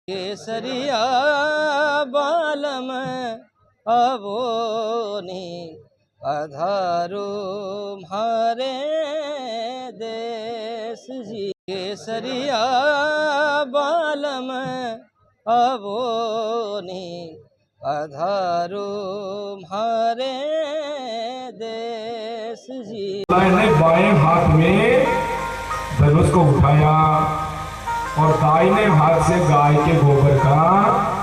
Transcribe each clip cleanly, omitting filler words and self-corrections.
केसरिया बालम अवोनी अधारो मारे देश जी। केसरिया बालम अवोनी अधारो मारे देश जी। ने बाएं हाथ में धनुष को उठाया और दाहिने हाथ से गाय के गोबर का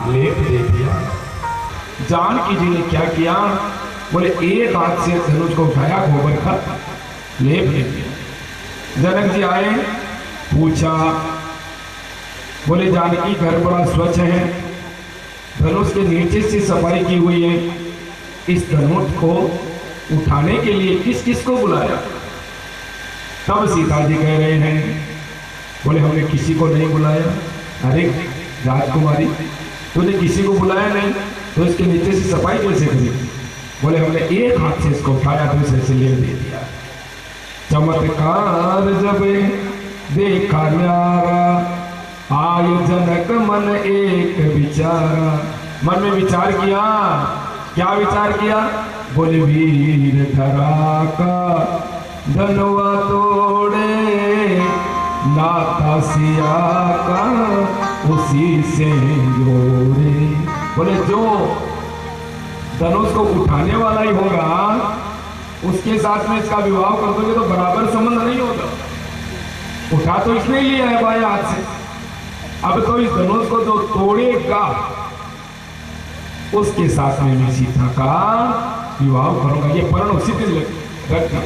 लेप दे दिया। जानकी जी ने क्या किया, बोले एक हाथ से धनुष को उठाया, गोबर का लेप दे दिया। जनक जी आए, पूछा, बोले जानकी घर बड़ा स्वच्छ है, धनुष के नीचे से सफाई की हुई है, इस धनुष को उठाने के लिए किस किस को बुलाया? तब सीता जी कह रहे हैं, बोले हमने किसी को नहीं बुलाया। अरे राजकुमारी, तूने किसी को बुलाया नहीं तो इसके नीचे से सफाई कैसे करी? बोले हमने एक हाथ से इसको उठाया, दूसरे से ले दे दिया। चमत्कार जब देखा न्यारा, आय जनक मन एक विचारा। मन में विचार किया, क्या विचार किया? बोले वीर धरा का धनुआ तोड़े, नाथा सिया का उसी से जोड़े। बोले जो धनुष को उठाने वाला ही होगा उसके साथ में इसका विवाह कर दोगे तो बराबर संबंध नहीं होगा। उठा तो इसने लिया है बाएं हाथ से, अब तो इस धनुष को जो तोड़ेगा उसके साथ में मैं सीता का विवाह करूंगा। ये परण उसी दिन रखना।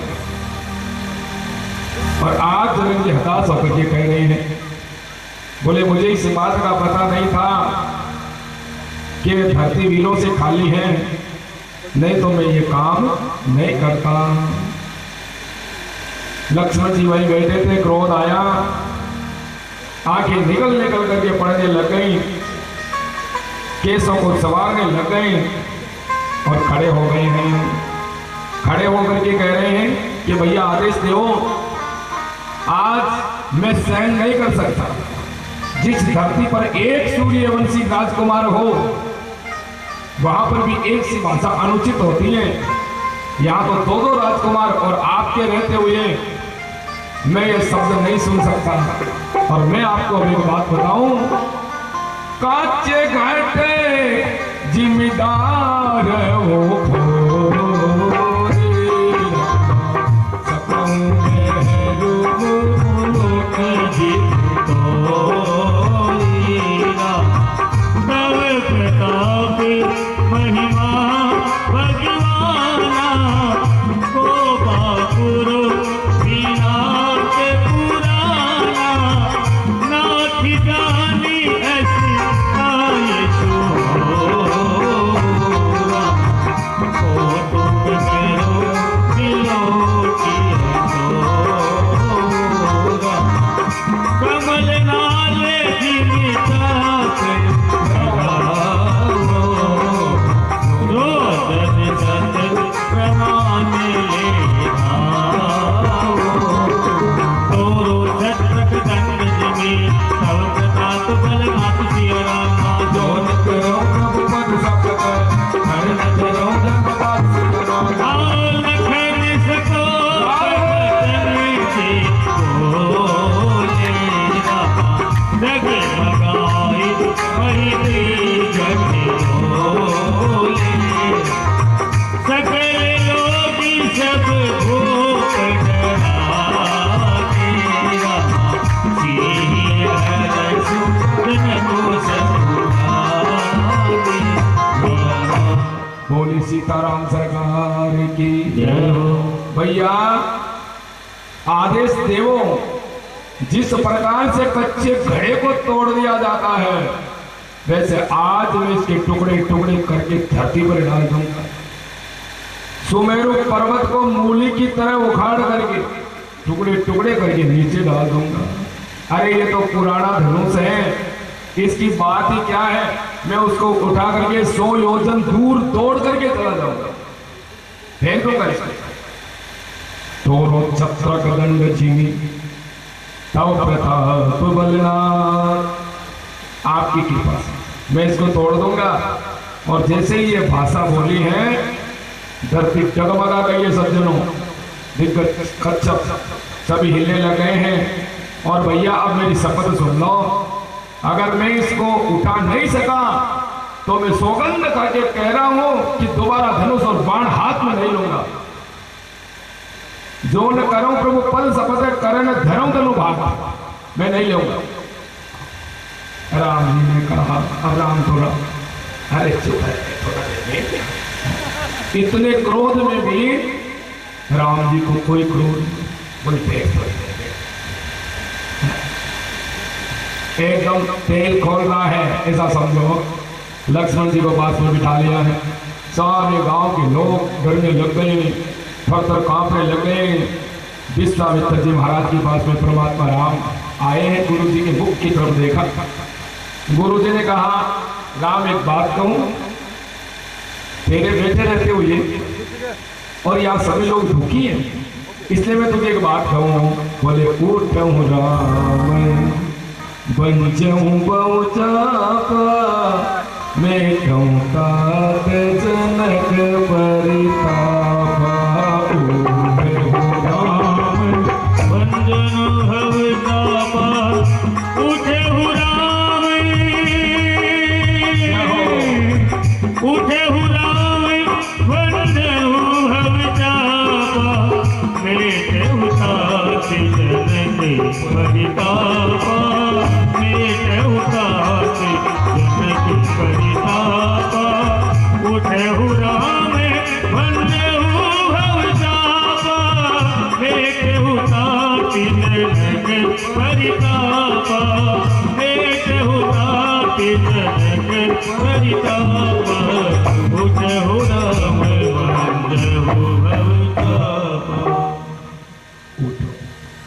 और आज जनक जी हताश होकर के कह रहे हैं, बोले मुझे इस बात का पता नहीं था कि धरती वीरों से खाली है, नहीं तो मैं ये काम नहीं करता। लक्ष्मण जी वही बैठे थे, क्रोध आया, आंखें निकल निकल करके पड़ने लग गई, केसों को सवारने लग गए और खड़े हो गए हैं। खड़े होकर के कह रहे हैं कि भैया आदेश दो, आज मैं सहन नहीं कर सकता। जिस धरती पर एक सूर्यवंशी राजकुमार हो वहां पर भी एक सी भाषा अनुचित होती है। यहाँ तो दो दो राजकुमार और आपके रहते हुए मैं ये शब्द नहीं सुन सकता। और मैं आपको अभी एक बात बताऊं, काचे घाटे जिम्मेदार हो सीताराम सरकार की जय हो। भैया आदेश देवो, जिस प्रकार से कच्चे घड़े को तोड़ दिया जाता है वैसे आज मैं इसके टुकड़े टुकड़े करके धरती पर डाल दूंगा। सुमेरु पर्वत को मूली की तरह उखाड़ करके टुकड़े टुकड़े करके नीचे डाल दूंगा। अरे ये तो पुराना धनुष है, इसकी बात ही क्या है, मैं उसको उठा करके 100 योजन दूर तोड़ करके चला जाऊंगा, फेंक दूंगा इसको। तोरो छत्र कदंड झिमी तव प्रताप बलना। आपकी कृपा से मैं इसको तोड़ दूंगा। और जैसे ही ये भाषा बोली है, धरती जगमगा गई है सज्जनों, दिग्गज कच्छप सभी हिलने लग गए हैं। और भैया अब मेरी शपथ सुन लो, अगर मैं इसको उठा नहीं सका तो मैं सौगंध करके कह रहा हूं कि दोबारा धनुष और बाण हाथ में नहीं लूंगा। जो न करूं प्रभु पद शपथ करण धरूं तनु भाग, मैं नहीं लूंगा। राम जी ने कहा, अब राम थोड़ा, अरे चुप है थोड़ा देर, इतने क्रोध में भी राम जी को कोई क्रोध बोलते एकदम तेल खोल रहा है ऐसा समझो। लक्ष्मण जी को पास में बिठा लिया है, सारे गांव के लोग डरने लग गए, थर-थर कांपने लग गए। विश्वामित्र जी महाराज के पास में परमात्मा राम आए हैं, गुरु जी के मुख की तरफ देखा। गुरु जी ने कहा, राम एक बात कहूं, तेरे बैठे रहते हुए और यहाँ सभी लोग दुखी हैं, इसलिए मैं तुझे एक बात कहूं। बोले उठूं राम बन जाऊं बहुचापा, मैं कहूं तात जनक परितापा।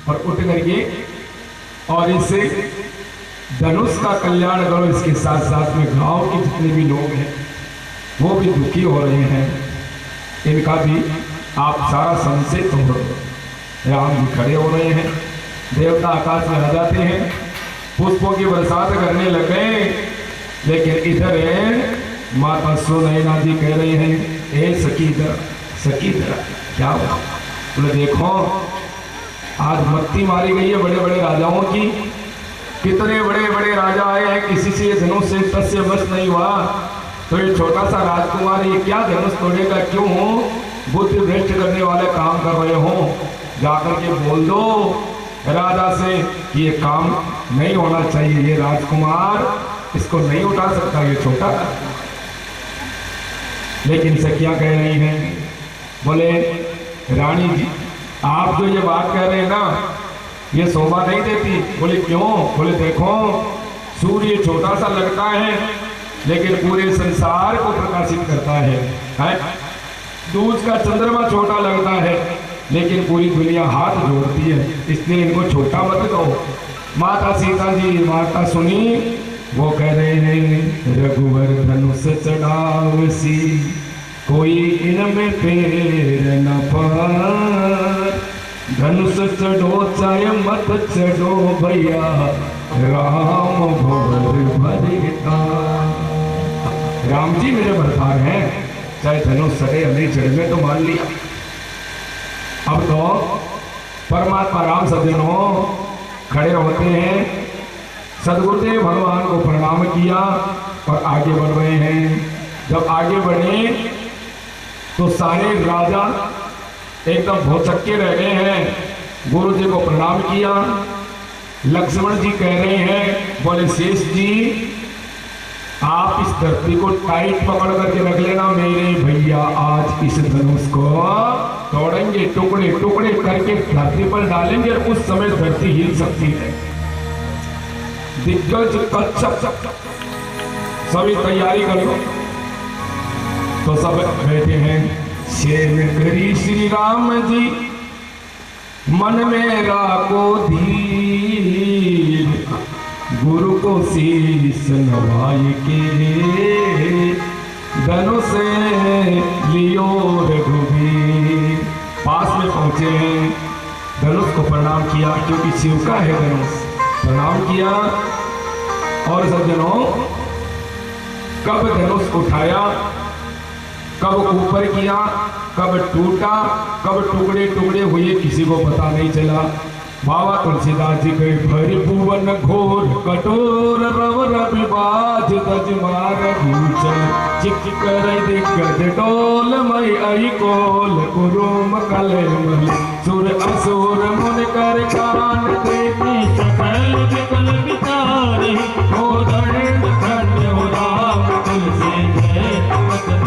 और उठ करके और इससे धनुष का कल्याण करो। इसके साथ साथ में गांव के जितने भी लोग हैं वो भी दुखी हो रहे हैं, इनका भी आप सारा संशय तोड़ दो। राम जी खड़े हो रहे हैं, देवता आकाश में आ जाते हैं, पुष्पों की बरसात करने लग गए। लेकिन इधर है माता सुनैना जी कह रहे हैं, ए सखी दर क्या हुआ? बोले देखो आज मत्ती मारी गई है बड़े बड़े राजाओं की, कितने बड़े बड़े राजा आए हैं, किसी से ये धनुष से तस्य वश नहीं हुआ, तो ये छोटा सा राजकुमार ये क्या धनुष तोड़ेगा? क्यों बुद्धि भ्रष्ट करने वाले काम कर रहे हो? जाकर के बोल दो राजा से कि ये काम नहीं होना चाहिए, ये राजकुमार इसको नहीं उठा सकता, ये छोटा। लेकिन सखियां कह रही हैं, बोले रानी जी आप जो ये बात कह रहे हैं ना, ये शोभा नहीं देती। बोले क्यों? बोले देखो सूर्य छोटा सा लगता है लेकिन पूरे संसार को प्रकाशित करता है? दूज का चंद्रमा छोटा लगता है लेकिन पूरी दुनिया हाथ जोड़ती है, इसलिए इनको छोटा मत कहो। माता सीता जी माता सुनी, वो कह रहे हैं रघुवर धनुष चढ़ावसी, कोई इनमें फेर न पार, धनुष चढ़ो चाहे मत चढ़ो भैया, राम भवर भरता। राम जी मेरे भरतार हैं, चाहे धनुष चढ़े या नहीं चढ़े, मैं तो मान लिया। अब तो परमात्मा राम सज्जनों खड़े होते हैं, सदगुरुदेव भगवान को प्रणाम किया और आगे बढ़ रहे हैं। जब आगे बढ़े तो सारे राजा एकदम भौचक्के रह गए हैं। गुरु जी को प्रणाम किया। लक्ष्मण जी कह रहे हैं, बोले शेष जी आप इस धरती को टाइट पकड़ करके रख लेना, मेरे भैया आज इस धनुष को तोड़ेंगे, टुकड़े टुकड़े करके धरती पर डालेंगे और उस समय धरती हिल सकती है। दिग्गज कच्छप सभी तैयारी कर लो। तो सब बैठे हैं। शेर करी श्री राम जी मन में राखो धीर, गुरु को शीश नवाय के, धनुष लियो रघुवीर। पास में पहुंचे हैं, धनुष को प्रणाम किया क्योंकि शिव का है धनुष। प्रणाम किया और सज्जनों, कब धनुष उठाया, कब ऊपर किया, कब टूटा, कब टुकड़े टुकड़े हुए, किसी को पता नहीं चला। बाबा तुलसीदास जी के भरी भुवन घोर कठोर रव रवि बाज तज मार भूचल चिक चिक करे दिग्गज डोल मई आई कोल कुरुम कले मल सुर असुर मुन कर कान देखी सकल विकल विचारे हो दंड धन्य हो राम तुलसी जय वचन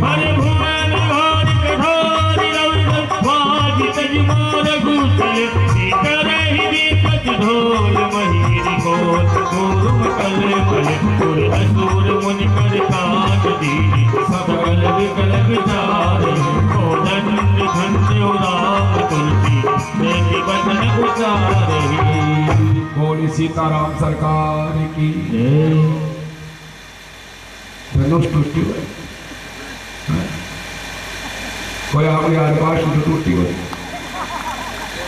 हरे भुवन घोर कठोर रवि बाज तज मार भूचल ढोल महीरी कोल कुरुम कले मल सुर असुर मुनि कर काट दीनी सकल विकल विचारे हो दंड धन्य राम तुलसी जय वचन उचारे। बोली सीताराम सरकार की धनुष टूटी हुई, कोई आपकी आदपाश टूटी हुई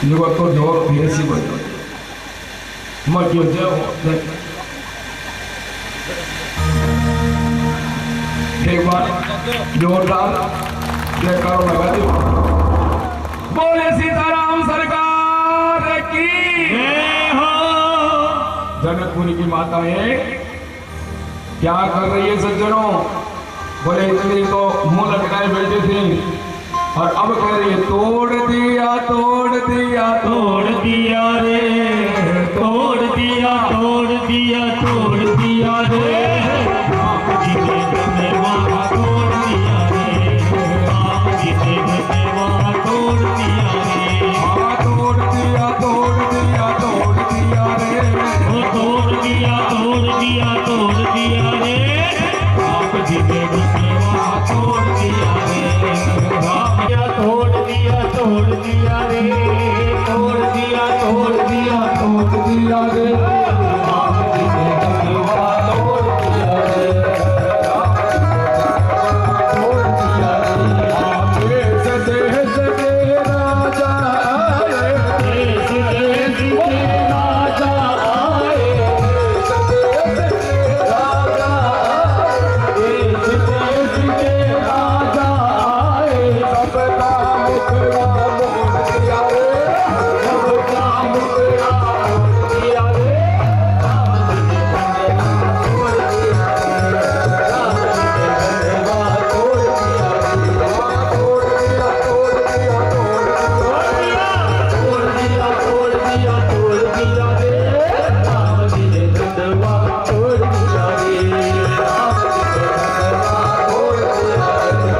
जगत तो जोर धीरे सी बज मत एक बार जोरदार जयकारा लगा दो। बोले सीताराम सरकार की जय हो। जनकपुरी की माताएं क्या कर रही है सज्जनों? बोले इतनी तो मुंह लटकाए बैठे थे और अब कह रही है तोड़ दिया तोड़ दिया तोड़ दिया रे, तोड़ दिया तोड़ दिया तोड़ दिया रे, आप जी ने धन्यवाद तोड़ दिया रे, आप जी ने धन्यवाद तोड़ दिया रे, तोड़ दिया तोड़ दिया तोड़ दिया रे, तोड़ दिया तोड़ दिया तोड़ दिया रे, आप जी ने धन्यवाद तोड़ दिया रे, तोड़ दिया तोड़ दिया रे, तोड़ दिया तोड़ दिया तोड़ दिया रे, आप जी ने धन्यवाद तोड़ दिया रे, तोड़ दिया रे। देश देश के राजा आए, देश देश के राजा आए, देश देश के राजा आए, देश देश के राजा आए, सबका मुखड़ा मोड़ दिया रे, सबका मुखड़ा मोड़ दिया रे, राम जी ने धन्यवाद तोड़ दिया रे, राम जी ने धन्यवाद तोड़ दिया रे, तोड़ दिया तोड़ दिया तोड़ दिया तोड़ दिया तोड़ दिया रे, राम जी ने धन्यवाद तोड़ दिया रे, राम जी ने धन्यवाद तोड़ दिया रे।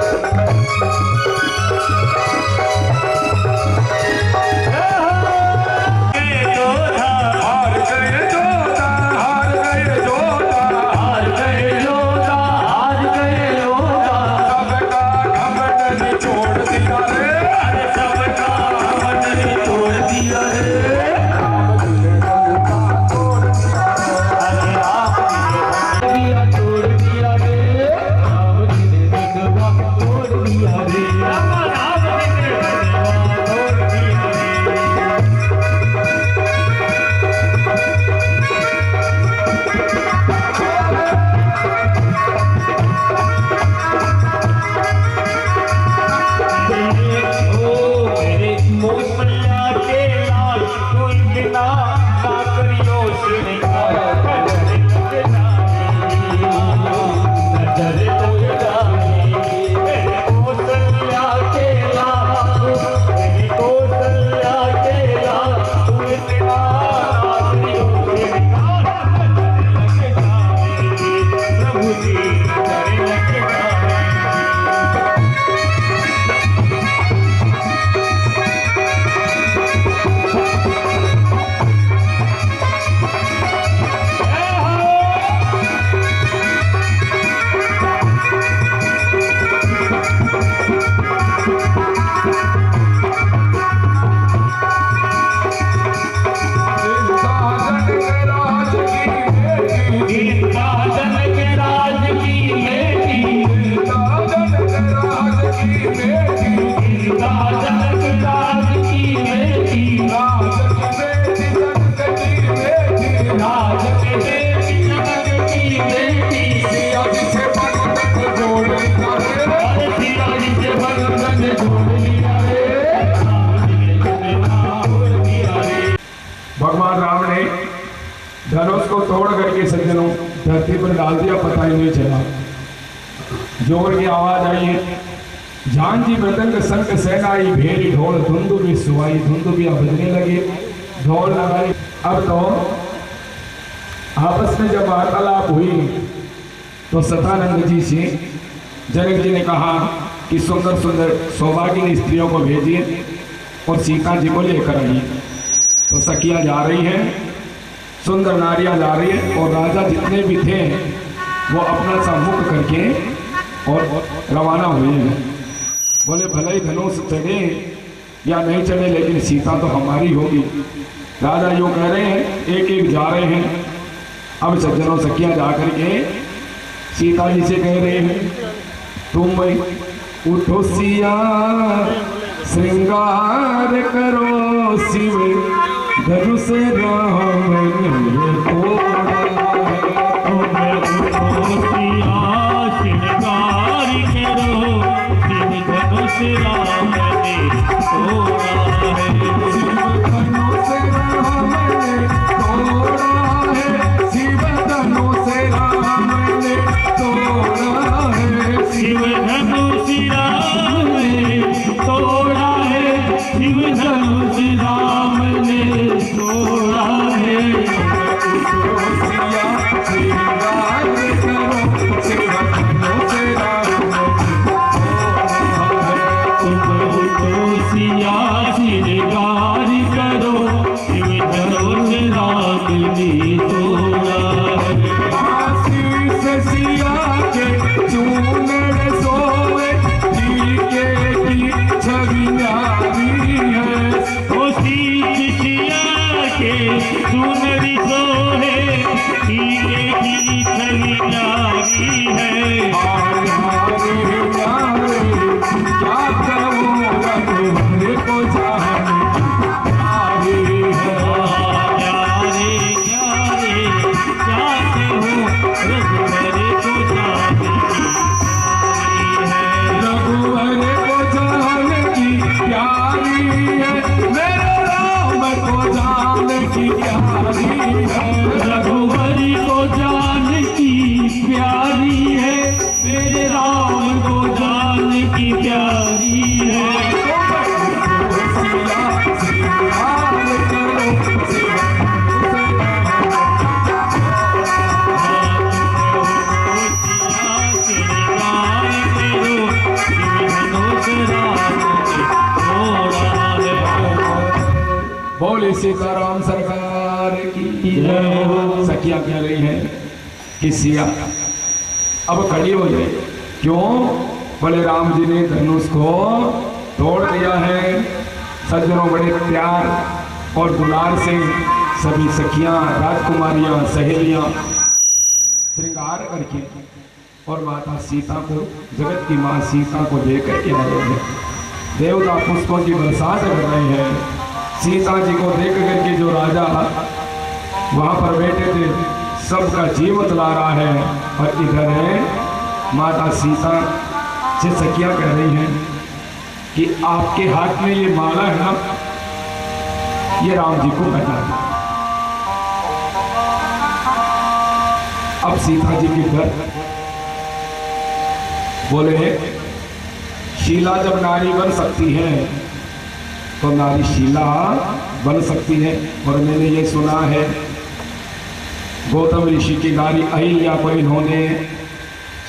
हार गए जोधा, हार गए जोधा, हार गए जोधा, हार गए जोधा, सबका घमंड निचोड़ दिया रे, अरे सबका घमंड निचोड़ दिया रे, राम जी ने धन्यवाद तोड़ दिया रे, अरे राम जी ने तोड़ दिया रे, राम जी ने धन्यवाद तोड़ दिया रे, राम जी ने धन्यवाद तोड़ दिया रे। मेरे मौसमिया के लाल कोई बिना ना करियो श्रृंगार, नजर लग जाए, मेरे मौसमिया के लाल, मेरी मौसमिया के लाल कोई बिना ना करियो श्रृंगार, नजर लग जाए, प्रभु जी नजर लग जाए। जनक राज की सज्जनों धरती पर डाल दिया, पता ही नहीं चला। जोर की आवाज आई है, झांझी मृदंग शंख सेनाई भेरी ढोल धुंदुबी सुहाई, धुंदुबियां बजने लगी, ढोल लगाई। अब तो आपस में जब वार्तालाप हुई तो सतानंद जी से जनक जी ने कहा कि सुंदर सुंदर सौभाग्यवती स्त्रियों को भेजिए और सीता जी को लेकर आइए। तो सखियां जा रही हैं, सुंदर नारियां जा रही है, और राजा जितने भी थे वो अपना सा मुख करके और रवाना हुए हैं। बोले भले ही धनुष चढ़े या नहीं चढ़े, लेकिन सीता तो हमारी होगी। राजा यूँ कह रहे हैं, एक एक जा रहे हैं। अब सज्जनों सखियां जाकर के सीता जी से कह रहे हैं, तुम उठो सिया श्रृंगार करो, शिव धनुष राम ने तोड़ा है। तुम उठो सिया श्रृंगार करो, शिव धनुष राम ने तोड़ा है। शिव धनुष राम ने तोड़ा है, शिव धनुष राम ने तोड़ा है, शिव धनुष राम ने तोड़ा है। सिया श्रृंगार करो, शिव धनुष राम ने तोड़ा है। आशीष सिया के चूनड़ सोए, टीके की छवि न्यारी है। ओ शीश सिया के चुनरी सोहे, टीके की छवि न्यारी है। क्या करो रघुवर को जाने प्यारी है। प्यारे प्यारे जाते हो रघुवर को जाने है। रघुवर को जाने की प्यारी है, मेरे राम को जाने की प्यारी है। रघुवर को जाने की प्यारी है, मेरे राम को जाने की प्यारी है। बोले सीताराम सरकार की जय हो। सखियां कह रही हैं कि सिया अब खड़ी हो जाए। क्यों? बोले राम जी ने धनुष को तोड़ दिया है। सज्जनों बड़े प्यार और दुलार से सभी सखियां, राजकुमारियां, सहेलियां श्रृंगार करके और माता सीता को, जगत की मां सीता को लेकर के आए हैं। देवता पुष्पों की बरसात कर रहे हैं। सीता जी को देख करके जो राजा वहां पर बैठे थे सबका जीव ला रहा है, और इधर है माता सीता से सखियां कह रही हैं कि आपके हाथ में ये माला है ना, ये राम जी को पहना है। अब सीता जी के घर बोले शीला जब नारी बन सकती है तो नारी शीला बन सकती है। और मैंने ये सुना है गौतम ऋषि की नारी अहिल्या को इन्होंने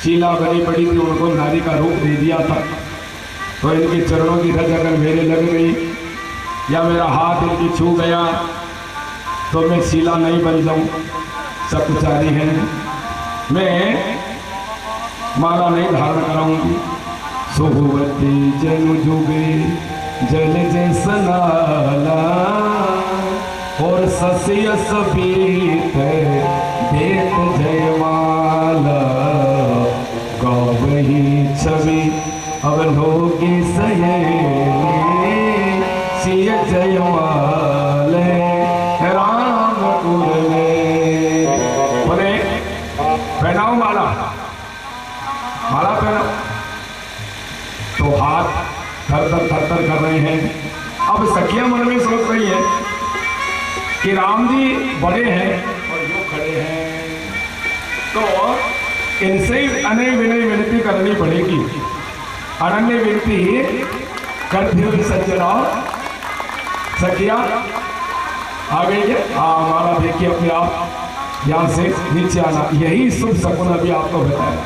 शीला बनी पड़ी थी, उनको नारी का रूप दे दिया था। तो इनके चरणों की रज अगर मेरे लग गई या मेरा हाथ इनकी छू गया तो मैं शीला नहीं बन जाऊं। सतचारी है, मैं माला नहीं धारण कराऊंगी। सोहवती जनु जुगे जल जैसा नाला, और ससिय सबीत देत जयमाला। गौवही छवि अवलोकी सहेली, सिय जयमाल रामपुर में। बोले पहनाओ माला, माला पहनाओ। तो हाथ थर थर कर रहे हैं। अब सखियां मन में सोच रही है कि राम जी बड़े हैं और जो खड़े हैं इनसे अनय विनय विनती करनी पड़ेगी। अनन्य विनती करते हुए सज्जना सखिया आ गई है। हमारा देखिए अपने आप यहाँ से नीचे आना, यही शुभ शकुन अभी आपको बताया।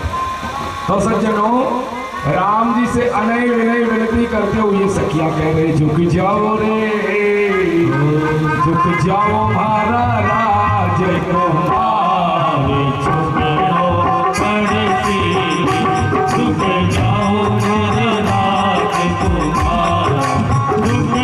तो सज्जनों, राम जी से अनय विनय विनती करते हुए सखिया कह रहे झुक जाओ रे, झुक जाओ हमारा राज कुमार, झुक जाओ मेरे राजकुमार, झुक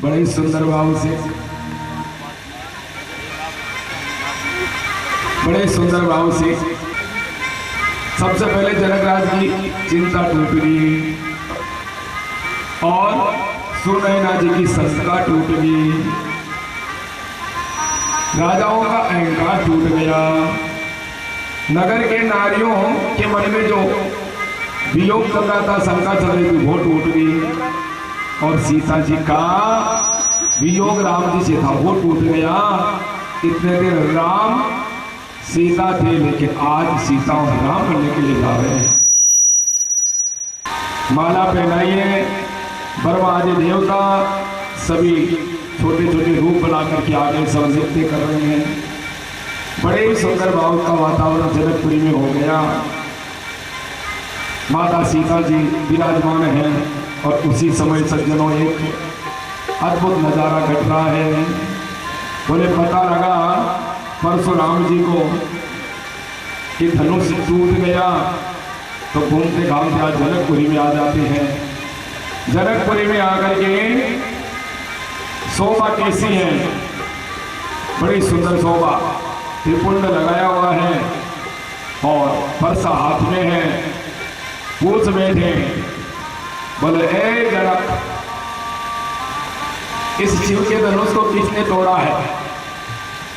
बड़े ही सुंदर भाव से, बड़े सुंदर भाव से सबसे पहले जनकराज की चिंता टूट गई और सुनैना जी की शंका टूट गई, राजाओं का अहंकार टूट गया, नगर के नारियों के मन में जो वियोग चल रहा था, शंका चल रही थी, वो टूट गई और सीता जी का वियोग राम जी से था, वो टूट गया। इतने दिन राम सीता थे, लेकिन आज सीता और राम बनने के लिए जा रहे हैं। माला पहनाइए, ब्रह्मा आदि देवता सभी छोटे छोटे रूप बना करके आगे सब नृत्य कर रहे हैं। बड़े ही सुंदर भाव का वातावरण जनकपुरी में हो गया। माता सीता जी विराजमान हैं और उसी समय सज्जनों एक अद्भुत नजारा घट रहा है। बोले पता लगा परशुराम जी को कि धनुष टूट गया, तो घूमते घामते आज जनकपुरी में आ जाते हैं। जनकपुरी में आकर के शोभा कैसी है, बड़ी सुंदर शोभा, त्रिपुंड लगाया हुआ है और परसा हाथ में है, पूछ बैठे। बोले ए जनक, इस शिव के धनुष को किसने तोड़ा है?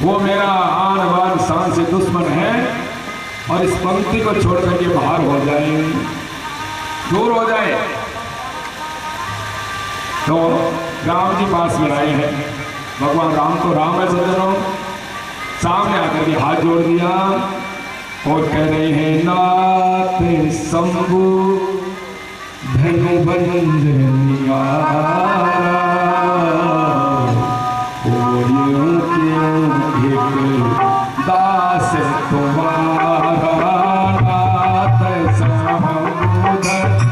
वो मेरा आन बान शान से दुश्मन है और इस पंक्ति को छोड़ करके बाहर हो जाए, दूर हो जाए। तो राम जी पास में आए हैं, भगवान राम तो राम है सज्जनों, सामने आकर के हाथ जोड़ दिया और कह रहे हैं नाथ शंभु धनु बंदनिया दास तुम्हारा नाथ शंभु दास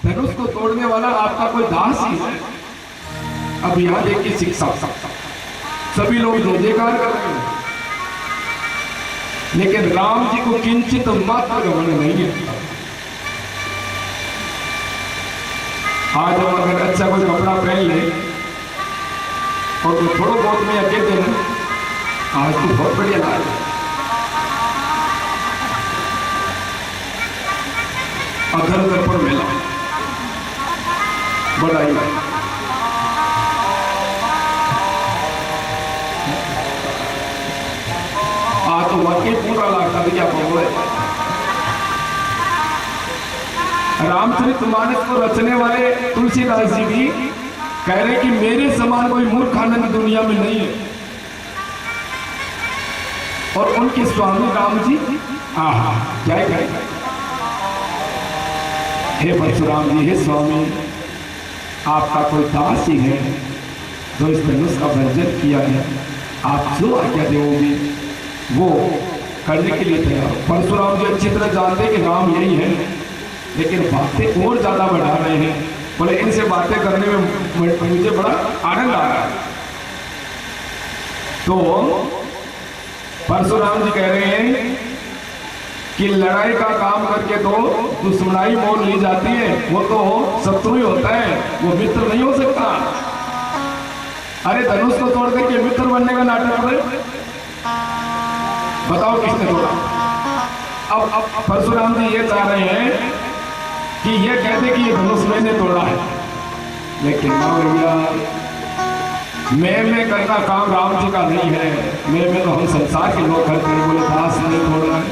धनुष को तोड़ने वाला आपका कोई दास ही है। अब यहाँ देखिए शिक्षा, सभी लोग जयकार कर रहे हैं, लेकिन राम जी को किंचित मात्र घमंड नहीं है। आज हम अगर अच्छा कोई कपड़ा पहन ले और कोई थोड़ा बहुत में अकेले हैं, आज तो बहुत बढ़िया लाल है, अधर उधर पर मेला बढ़ाई आज तो वाकई पूरा लागता है। क्या बोल रामचरितमानस को रचने वाले तुलसीदास जी भी कह रहे कि मेरे समान कोई मूर्ख आनंद दुनिया में नहीं है। और उनके स्वामी राम जी क्या कहे, हे परशुराम जी, हे स्वामी, आपका कोई दास ही है जो इस धनुष का भंजन किया है, आप जो आज्ञा दोगे वो करने के लिए तैयार। परशुराम जी अच्छी तरह जानते हैं कि राम यही है, लेकिन बातें और ज्यादा बढ़ा रहे हैं। बोले इनसे बातें करने में मुझे बड़ा आनंद आ रहा है। तो परशुराम जी कह रहे हैं कि लड़ाई का काम करके तो दुश्मनाई मोल ली जाती है, वो तो शत्रु ही होता है, वो मित्र नहीं हो सकता। अरे धनुष को तोड़ करके मित्र बनने का नाटक कर रहे, बताओ किसने तोड़ा? अब परशुराम जी ये चाह रहे हैं कि ये कहते कि ये धनुष मैंने तोड़ा है, लेकिन ना भैया, मैं करना काम राम जी का नहीं है। मैं तो हम संसार के लोग करते हैं। बोले दास नहीं तोड़ा है।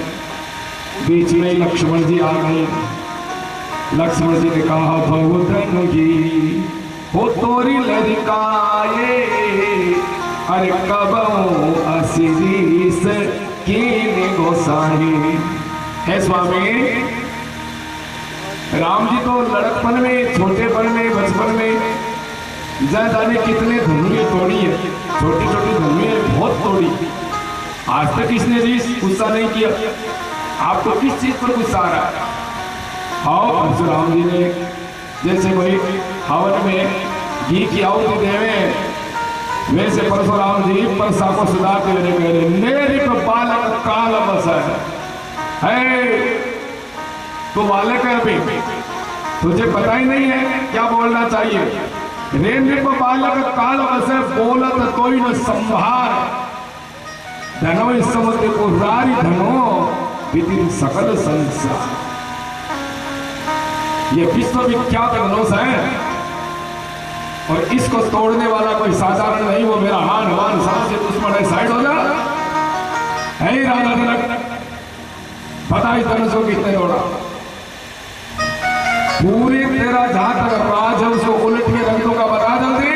बीच में लक्ष्मण जी आ गए। लक्ष्मण जी ने कहा बहु जी हो तोरी लड़काए, अरे कबो असीस की गोसाई। है स्वामी, राम जी तो लड़कपन में, छोटेपन में, बचपन में ज्यादा ने कितने धनुएं तोड़ी है, छोटी छोटी धनुएं बहुत तोड़ी। आज तक इसने गुस्सा नहीं किया। आपको किस चीज पर गुस्सा आ रहा है? हाँ, परशुराम जी ने जैसे कोई हवन में घी की आहुति देवे, वैसे परशुराम जी परसा को सुधारते हुए कह रहे, मेरी तो बालक काल बस है। तो बालक है अभी, तुझे पता ही नहीं है क्या बोलना चाहिए। रेंद्र को बालक काल बस बोलत कोई न संभार, धनो इस समुद्र को रारी धनो विधि सकल संसार। ये विश्वविख्यात धनुष है और इसको तोड़ने वाला कोई साधारण नहीं। वो मेरा हान वान सबसे दुश्मन है। साइड हो जा। है राजा जनक, पता इस धनुष को कितने तोड़ा? पूरी तेरा जहां तक राज है उसको उलट के रख दूंगा, बता जल्दी।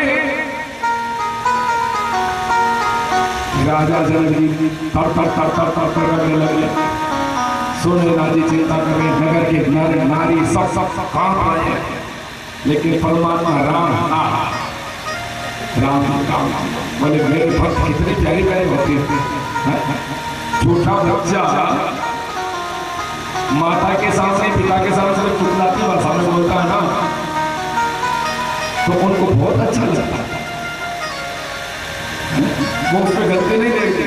राजा जनक जी तर तर तर तर तर तर करने लगे। सोने राजी चिंता कर रहे, नगर के नर नारी सब कांप रहे हैं, लेकिन परमात्मा राम राम राम बोले मेरे भक्त कितने प्यारे प्यारे होते हैं। छोटा बच्चा माता के सामने, पिता के सामने जब टुकलाती भाषा में बोलता है ना, तो उनको बहुत अच्छा लगता है। वो उसमें गलती नहीं देखते।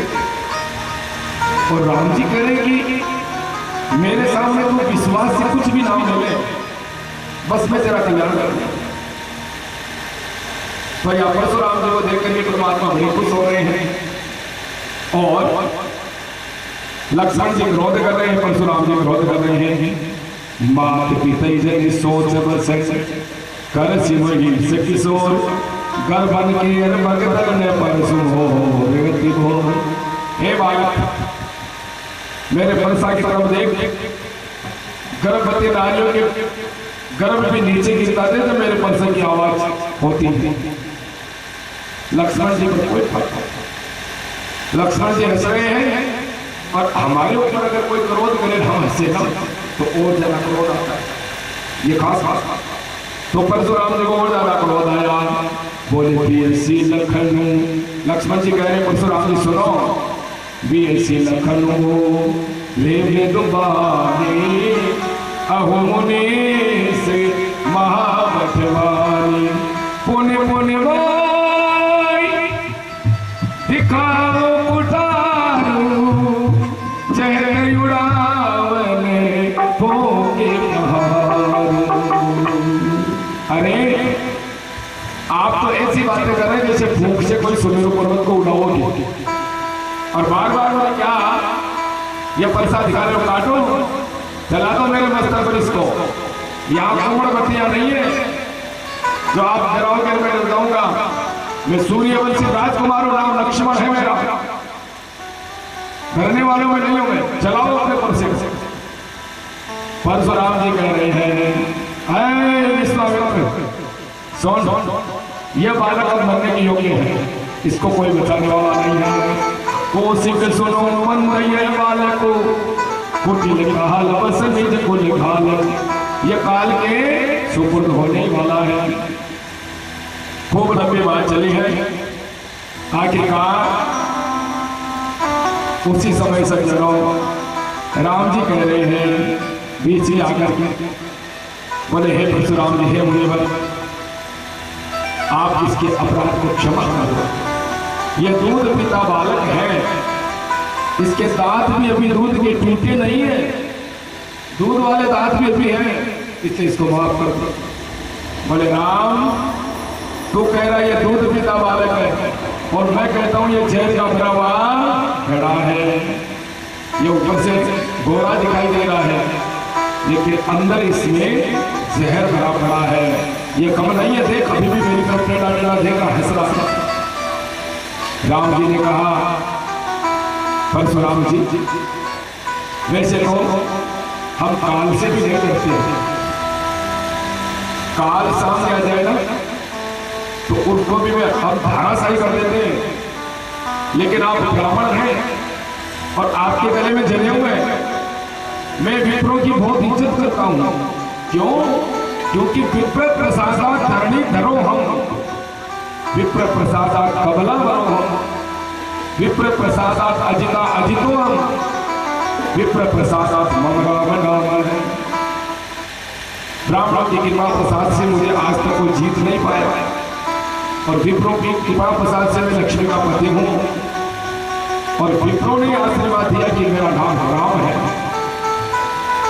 और राम जी कह रहे कि मेरे सामने तो विश्वास से कुछ भी ना मिले, बस मैं तेरा कल्याण कर दूं। तो यहाँ परशुराम जी को देख करके परमात्मा बड़े खुश हो रहे हैं और लक्ष्मण जी विरोध कर रहे हैं, परशुराम जी विरोध कर रहे हैं। मात पिता जन सोच बस कर सिमही से किशोर, गर्भन के भगतन ने परसु हो विगति हो। हे बालक, मेरे परसा की तरफ देख। गर्भवती नारियों के गर्भ भी नीचे गिरता थे तो मेरे परसा की आवाज होती है। लक्ष्मण जी को कोई फर्क नहीं। लक्ष्मण जी हंस रहे हैं और हमारे ऊपर अगर कोई क्रोध करे हम हंसे ना तो और ज्यादा क्रोध आता है। ये खास बात। तो परशुराम जी को और ज्यादा क्रोध आया। बोले बीएससी लखनऊ। लक्ष्मण जी कह रहे परशुराम जी सुनो, बीएससी लखनऊ ले दुबानी अहो मुनीस महामठवानी, पुण्य पुण्यवाई दिखाओ कुठारू, चेहरे उड़ावने भोगे बहारू। अरे आप तो ऐसी बातें कर रहे हैं जैसे भूख से कोई सुमेरु पर्वत को उड़ाओगे और बार बार क्या ये परसा दिखा रहे हो, काटो, चला दो मेरे मस्तक पर इसको। यहाँ कुमड़ बत्तियां नहीं है जो आप गिराओगे, मैं बताऊंगा। मैं सूर्यवंशी राजकुमार हूं, नाम लक्ष्मण है मेरा। डरने वालों में नहीं हूं मैं, चलाओ अपने परसे। परशुराम जी कह रहे हैं विश्वामित्र सुन, यह बालक अब मरने के योग्य है, इसको कोई बचाने वाला नहीं है। कोशिक सुनो मंद ये बालक कुटिल काल बस निज कुल काल, ये काल के सुपुर्द होने वाला है। खूब लंबी बात चली है। आखिरकार उसी समय सज्जनों राम जी कह रहे हैं बीच में आकर के, बोले हे परशुराम जी, हे मुनिवर, आप इसके अपराध को क्षमा कर दो। यह दूध पिता बालक है, इसके दांत भी अभी दूध के टूटे नहीं है, दूध वाले दांत भी अभी हैं, इसलिए इसको माफ कर दो। बोले राम, तू कह रहा है ये दूध पिता बालक है और मैं कहता हूं ये जहर का भरा हुआ घड़ा है। ये ऊपर से गोरा दिखाई दे रहा है, लेकिन अंदर इसमें जहर भरा पड़ा है। ये कम नहीं है, देख अभी भी मेरी तरफ टेढ़ा टेढ़ा देख रहा, हंस रहा। राम जी ने कहा, परशुराम जी वैसे तो हम काल से भी नहीं डरते हैं, काल सामने आ जाए ना तो उनको भी हम धाराशाही कर देते हैं, लेकिन आप ब्राह्मण हैं और आपके गले में जले हुए हैं। मैं विप्रों की बहुत इज्जत करता हूं। क्यों? क्योंकि विप्र प्रसादात धरणी धरो हम, विप्र प्रसादात कबला बनो हम, विप्र प्रसादात अजिता अजितो हम, विप्र प्रसादात मम राम नाम है। ब्राह्मणों की कृपा प्रसाद से मुझे आज तक कोई जीत नहीं पाया, और विप्रों की कृपा प्रसाद से मैं लक्ष्मी का पति हूं, और विप्रों ने आशीर्वाद दिया कि मेरा नाम राम है,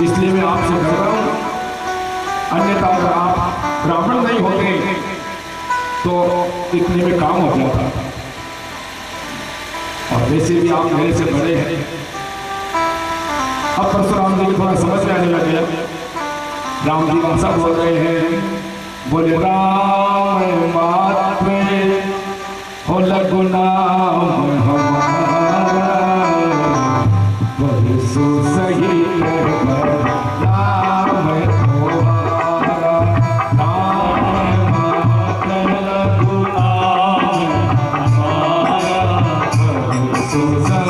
इसलिए मैं आपसे डर रहा हूं। अन्यथा अगर आप ब्राह्मण नहीं होते तो इतने में काम हो जाता, और वैसे भी आप मेरे से बड़े हैं। अब परशुराम जी को थोड़ा समझ में आने लगे। राम जी भाषा बोल रहे हैं, बोले राम मात्र हो लगु नाम हमारा, वही सो सही राम तुम्हारा, राम मात्र लगु नाम हमारा, वही सो सही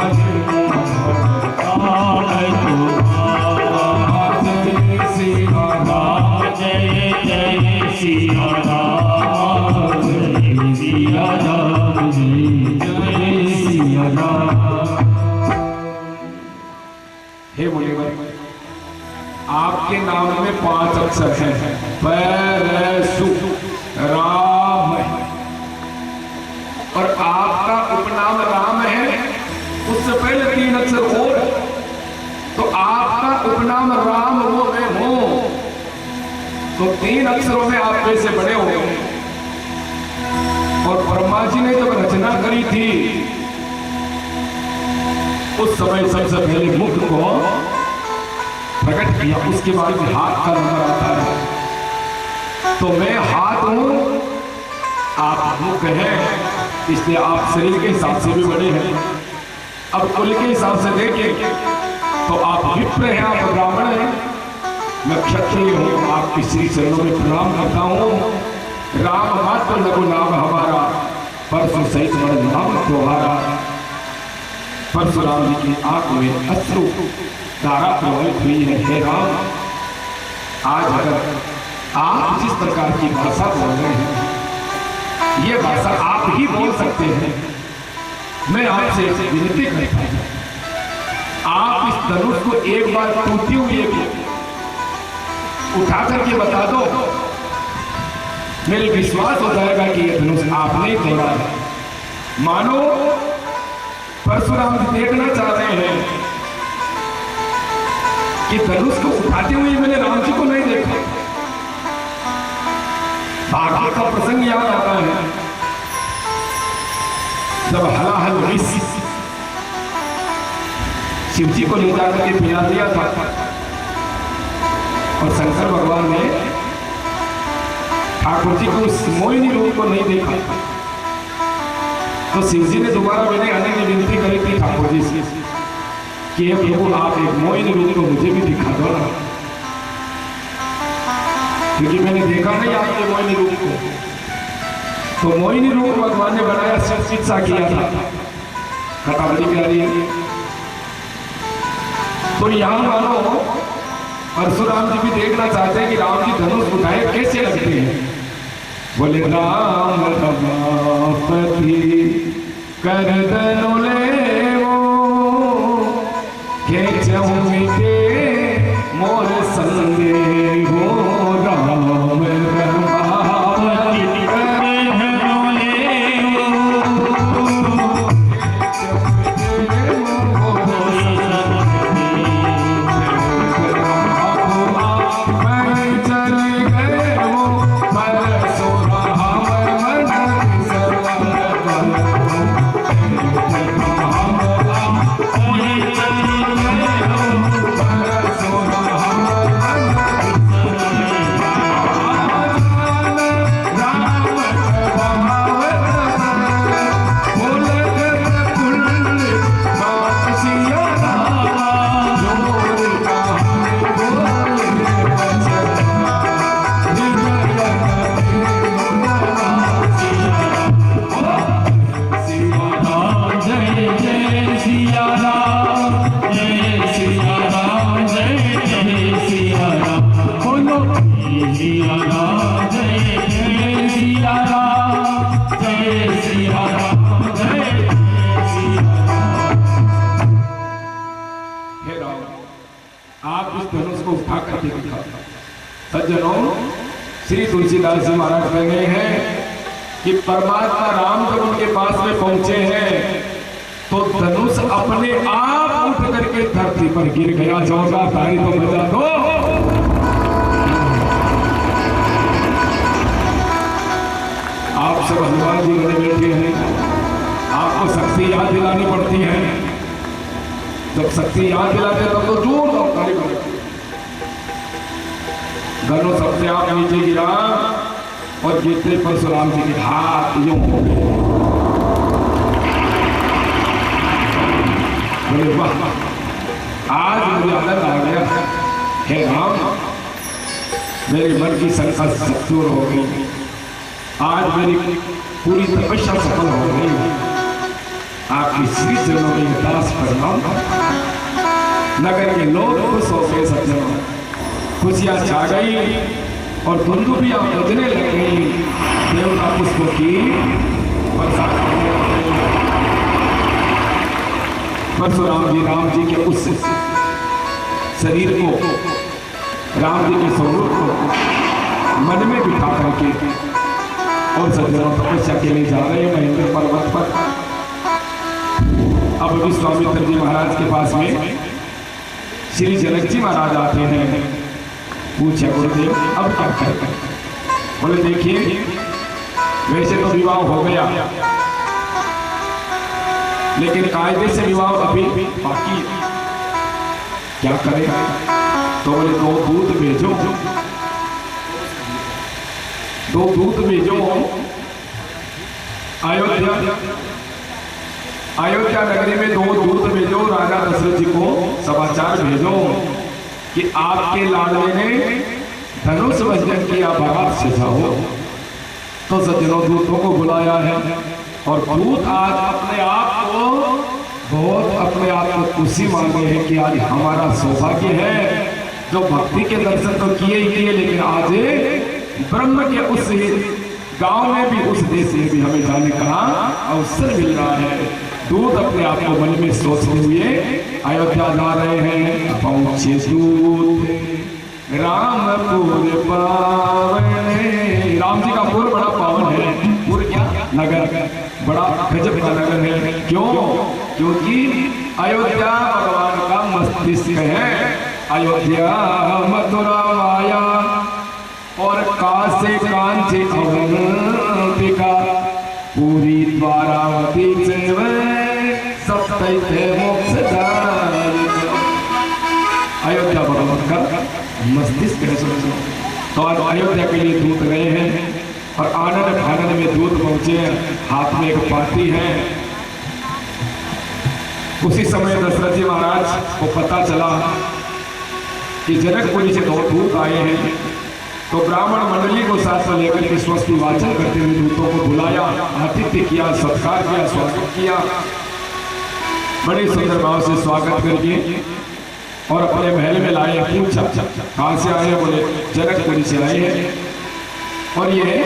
हे मुनिवर, आपके नाम में 5 अक्षर हैं, परशु राम, और आपका उपनाम राम है, उससे पहले 3 अक्षर और, तो आपका उपनाम राम वो मैं हूं, तो 3 अक्षरों में आप वैसे बड़े हो गए। और ब्रह्मा जी ने जब रचना करी थी उस समय सबसे पहले मुख को प्रकट किया, उसके बाद में हाथ का नंबर आता है। तो मैं हाथ हूं, आप मुख हैं, इसलिए आप शरीर के हिसाब से भी बड़े हैं। अब कुल के हिसाब से देखें तो आप विप्र हैं, आप ब्राह्मण हैं, मैं क्षत्रिय हूं, आपकी श्री चरणों में प्रणाम करता हूं। राम मात्र लगु नाम हमारा, परशु सहित नाम तुम्हारा। परशुराम जी की आंख में अश्रु धारा प्रवाहित हुई है। हे राम, आज अगर आप जिस प्रकार की भाषा बोल रहे हैं, ये भाषा आप ही बोल सकते हैं, मैं आपसे विनती करता हूं, आप इस धनुष को एक बार टूटी हुई उठा करके बता दो, मेरे विश्वास हो जाएगा कि यह धनुष आपने ही तोड़ा है। मानो परशुराम देखना चाह रहे हैं कि धनुष को उठाते हुए मैंने राम जी को नहीं देखा। भागवत का प्रसंग याद आता है, जब हलाहल विष शिव जी को ले जाकर के पिला दिया था, और शंकर भगवान ने ठाकुर जी को उस मोहिनी रूप को नहीं देखा, तो शिव जी ने दोबारा मैंने आने की विनती करी थी ठाकुर जी से कि हे प्रभु, आप एक मोहिनी रूप को मुझे भी दिखा दो ना, क्योंकि मैंने देखा नहीं आपके मोहिनी रूप को। तो मोहिनी रूप भगवान ने बनाया, शिक्षा किया था, कथा बड़ी प्यारी है। तो यहां मानो परशुराम जी भी देखना चाहते हैं कि राम जी धनुष उठाए कैसे लगते हैं। बोले राम रमापति कर दनु ले वो, खेचहु मिटे मोर संगे हो, राम रमापति कर दनु ले वो, उस धनुष को उठा करके दिखाता। सज्जनों, श्री तुलसीदास जी महाराज कह रहे हैं कि परमात्मा राम जब उनके पास में पहुंचे हैं तो धनुष अपने आप उठ करके धरती पर गिर गया। जोरदार ताली तो बजा दो। आप सब हनुमान जी बने बैठे हैं, आपको शक्ति याद दिलानी पड़ती है। जब शक्ति याद दिलाते तब तो जोरदार ताली बजाते। धनुष सबसे आप नीचे गिरा और गिरते परशुराम जी के हाथ यूं हो गए। बोले वाह, आज मुझे आनंद आ गया। हे राम, मेरे मन की शंका दूर हो गई। आज मेरी पूरी तपस्या सफल हो गई। आपकी श्री चरणों में दास प्रणाम। नगर के लोग खुश हो गए। सज्जनों, खुशियां छा गई और दुंदुभियां बजने लग गई। देवता पुष्पों की बरसात होने लग गई। परशुराम जी राम जी के उस शरीर को, राम जी के स्वरूप को मन में बिठा करके और सज्जनों तपस्या के लिए जा रहे हैं महेंद्र पर्वत पर। अब विश्वामित्र जी महाराज के पास में श्री जनक जी महाराज आते हैं। पूछा गुरुदेव अब क्या करें? बोले देखिए, वैसे तो विवाह हो गया लेकिन कायदे से विवाह अभी बाकी है। क्या करें? तो बोले दो दूत भेजो। दो दूत भेजो अयोध्या नगरी में। दो दूत भेजो राजा दशरथ जी को समाचार भेजो कि आपके लाडले ने धनुष भंजन किया, बारात से जाओ। तो सज्जनों, दूतों को बुलाया है और दूत आज अपने आप को खुशी मान रहे हैं कि आज हमारा सौभाग्य है जो भक्ति के दर्शन तो किए ही किए, लेकिन आज ब्रह्म के उस गांव में भी, उस देश में भी हमें जाने का अवसर मिल रहा है। दूत अपने आप को मन में सोचते हुए अयोध्या जा रहे हैं। पहुंचे दूत रामपुर पावन। राम जी का पुर बड़ा पावन है। पुर क्या? नगर, बड़ा गजब का नगर है। क्यों? क्योंकि अयोध्या भगवान का मस्तिष्क है। अयोध्या मथुरा माया और कासे कांची अवंतिका, पूरी द्वारावती अयोध्या भगवान का मस्तिष्क है। तो आज अयोध्या के लिए दूत गए हैं और आनंद फानंद में दूत पहुंचे हैं। हाथ में एक पाती है। उसी समय दशरथ जी महाराज को पता चला कि जनकपुरी से दो दूत आए हैं। तो ब्राह्मण मंडली को साथ में लेकर के स्वस्ति वाचन करते हुए दूतों को बुलाया, आतिथ्य किया, सत्कार किया, स्वागत किया। बड़े सुंदर भाव से स्वागत करके और अपने महल में लाए। पूछा कहाँ से आए? बोले जनकपुरी से आए हैं और ये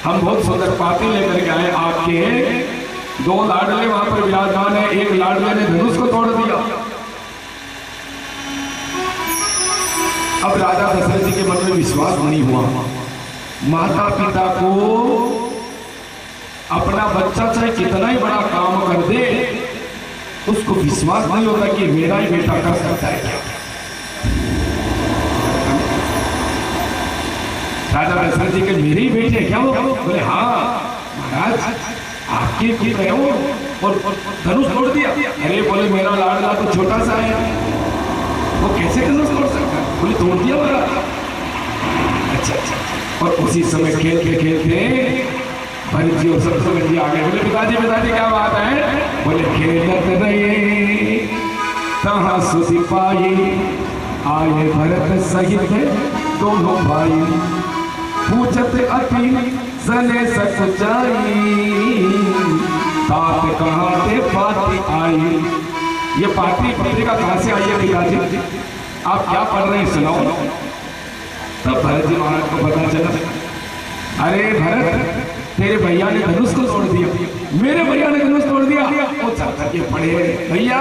हम बहुत सुंदर पाते लेकर के आए। आपके दो लाडले वहां पर विराजमान है। एक लाडले ने धनुष को तोड़ दिया। अब राजा दशरथ जी के मन में विश्वास नहीं हुआ। माता पिता को अपना बच्चा चाहे कितना ही बड़ा काम कर दे, उसको विश्वास नहीं होता कि मेरा ही बेटा कर सकता है क्या। राजा दशरथ जी के मेरे ही बेटे क्या हो? बोले हाँ महाराज, आपके पुत्र है वो और धनुष तोड़ दिया। अरे बोले मेरा लाडला तो छोटा सा है, वो कैसे धनुष तोड़ सकता है? बोले तोड़ दिया मेरा। अच्छा। और उसी समय खेलते खेलते भरत जी और शत्रुघ्न जी आ गए। बोले पिताजी क्या बात है? बोले खेलत रहे कहाँ सुधि पाई, आए भरत सहित दोनों भाई, पूछत अति सने सचाई, तात कहाँ से पाती आई। ये पाती पत्रिका कहाँ से आई है पिताजी? आप क्या पढ़ रहे हैं सुनाओ। तब भरत जी महाराज को पता चला, अरे भरत तेरे भैया ने धनुष को तोड़ दिया। मेरे भैया ने धनुष तोड़ दिया। वो चल करके पड़े, भैया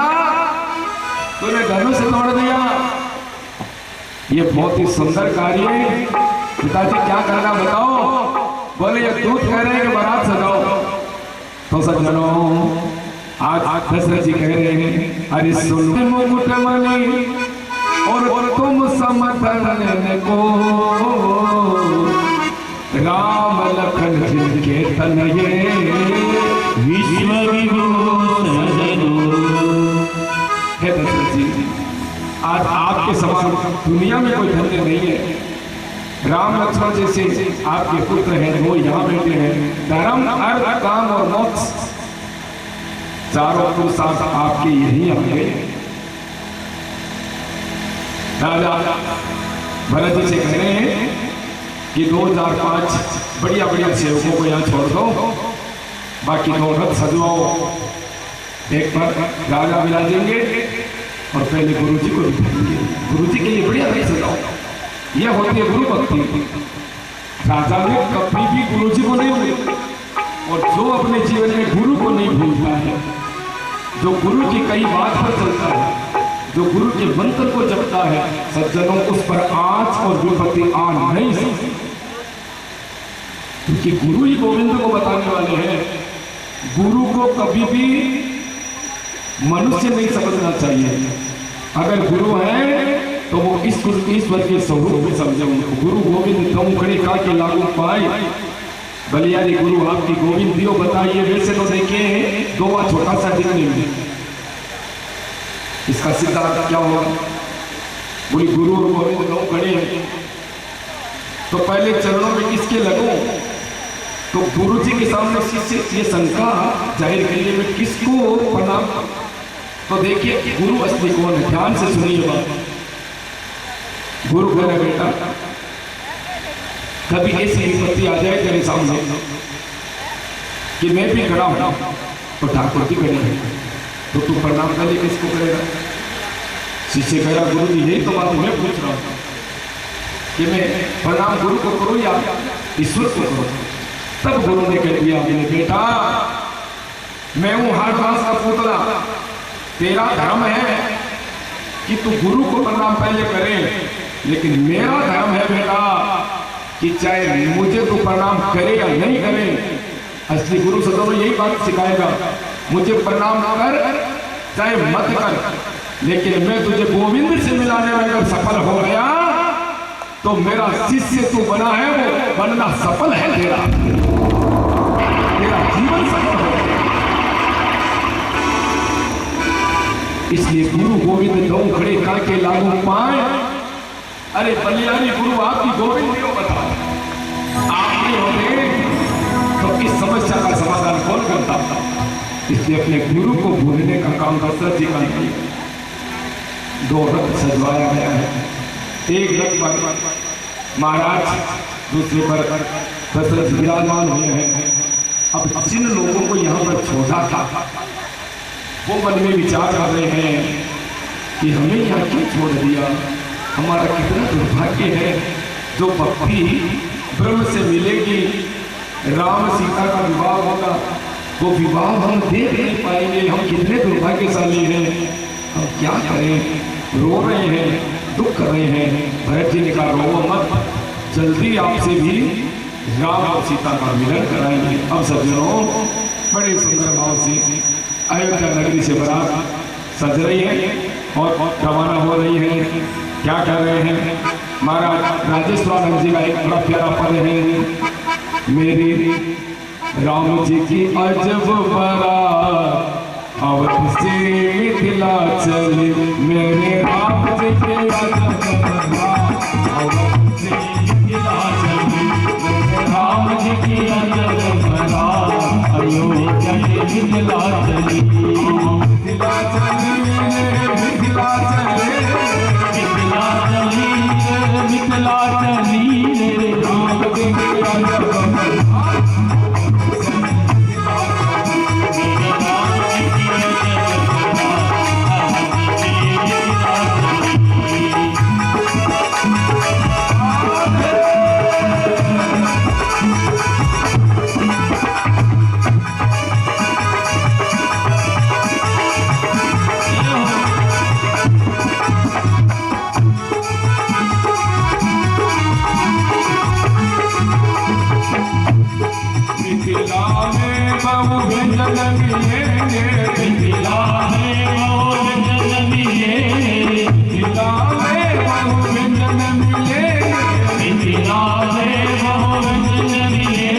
तूने धनुष तोड़ दिया, ये बहुत ही सुंदर कार्य है। पिताजी क्या करना बताओ? बोले ये दूत कह रहे हैं कि बारात सजाओ। तो सज्जनों आज दशरथ जी कह रहे हैं अरे सुन मुकुट मणि और तुम समर्थन को राम लखन जिनके तनये विश्व विभूषण। हे दशरथ जी आज आपके समान दुनिया में कोई धन्य नहीं है। राम लक्ष्मण जैसे आपके पुत्र हैं वो यहाँ बैठे हैं। धर्म अर्थ काम और मोक्ष चारों पुरुषार्थ आपके यही आ गए। राजा भरत जी से कह रहे हैं कि 2005 बढ़िया बढ़िया सेवकों को यहाँ छोड़ दो, बाकी 2 रथ सजवाओ। एक पर राजा मिला देंगे और पहले गुरु जी को दिखाएंगे। गुरु जी के लिए बढ़िया रथ सजाओ। यह होती है गुरु भक्ति। राजा ने कभी भी गुरु जी को नहीं भूला, और जो अपने जीवन में गुरु को नहीं भूलता है, जो गुरु की कई बात पर चलता है, जो गुरु के मंत्र को जपता है, सज्जनों उस पर आँच और विपत्ति आ नहीं सकती, क्योंकि गुरु ही गोविंद को बताने वाले हैं। गुरु को कभी भी मनुष्य नहीं समझना चाहिए। अगर गुरु है तो वो ईश्वर के स्वरूप में समझे उनको। गुरु गोविंद तुम खड़े का के लागू पाए। बलियारी गुरु आपकी गोविंद दियो बताइए। वैसे तो देखिए 2 छोटा सा दिखने में, इसका सिद्धांत क्या होगा? बोली गुरु और गोविंद दोनों खड़े हैं तो पहले चरणों में किसके लगूं? तो गुरु जी के सामने शिष्य ये शंका जाहिर करिए मैं किसको प्रणाम? तो देखिए गुरु असली कौन है, ध्यान से सुनिए बात। गुरु कह रहे बेटा कभी ऐसी विपत्ति आ जाए तेरे सामने कि मैं भी खड़ा हूं तो ठाकुर जी खड़े हैं, तो तू प्रणाम कर ले किसको करेगा? शिष्य कह रहा गुरु जी यही तो बात मैं पूछ रहा हूं कि मैं प्रणाम गुरु को करूं या ईश्वर को करूं? तब गुरु ने कह दिया बेटा मैं हूं हाड़वास का पुतला, तेरा धर्म है कि तू गुरु को प्रणाम पहले करे, लेकिन मेरा धर्म है बेटा कि चाहे मुझे तू प्रणाम करे या नहीं करे। असली गुरु सदैव यही बात सिखाएगा, मुझे प्रणाम कर चाहे मत कर, लेकिन मैं तुझे गोविंद से मिलाने में अगर सफल हो गया तो मेरा शिष्य तू बना है, वो बनना सफल है तेरा जीवन सफल हो। इसलिए गुरु गोविंद दो खड़े काके लागू पाए। अरे बलियारी गुरु आपकी गोविंद क्यों बताओ? आप नहीं होते तो इस समस्या का समाधान कौन करता? इसलिए अपने गुरु को भूलने का काम दशरथ जी का नहीं। 2 रथ सजवाया गया है, एक रथ पर महाराज, दूसरे पर दशरथ विराजमान हुए हैं। अब जिन लोगों को यहाँ पर छोड़ा था वो मन में विचार कर रहे हैं कि हमें यहाँ क्यों छोड़ दिया, हमारा कितना दुर्भाग्य है। जो भक्ति ब्रह्म से मिलेगी, राम सीता का विवाह होगा, वो विवाह हम देख नहीं पाएंगे। हम कितने दुर्भाग्यशाली हैं, हम क्या करें? रो रहे हैं, दुख कर रहे हैं। भरत जी ने कहा रो मत, जल्दी आपसे भी राम और सीता का मिलन कराएंगे। अब सज्जनों बड़े सुंदर भाव से अयोध्या नगरी से बारात सज रही है और रवाना हो रही है। क्या कर रहे हैं? महाराज राजेश्वरानंद जी का एक बड़ा प्यारा पद है, मेरी राम जी की अजब बारात अवध से मिथिला चली, मेरे राम जी के अजब बारात अवध से मिथिला चली, मेरे राम जी की अजब बारात अयोध्या से मिथिला चली। मिथिला चली मिथिला चली मिथिला चली मिथिला चली रे राम जी के अजब बारात व्यंजन मिलेंगे, मिथिला में बहु व्यंजन मिलेंगे, मिथिला में बहु व्यंजन मिलेंगे, मिथिला में बहु व्यंजन मिलेंगे।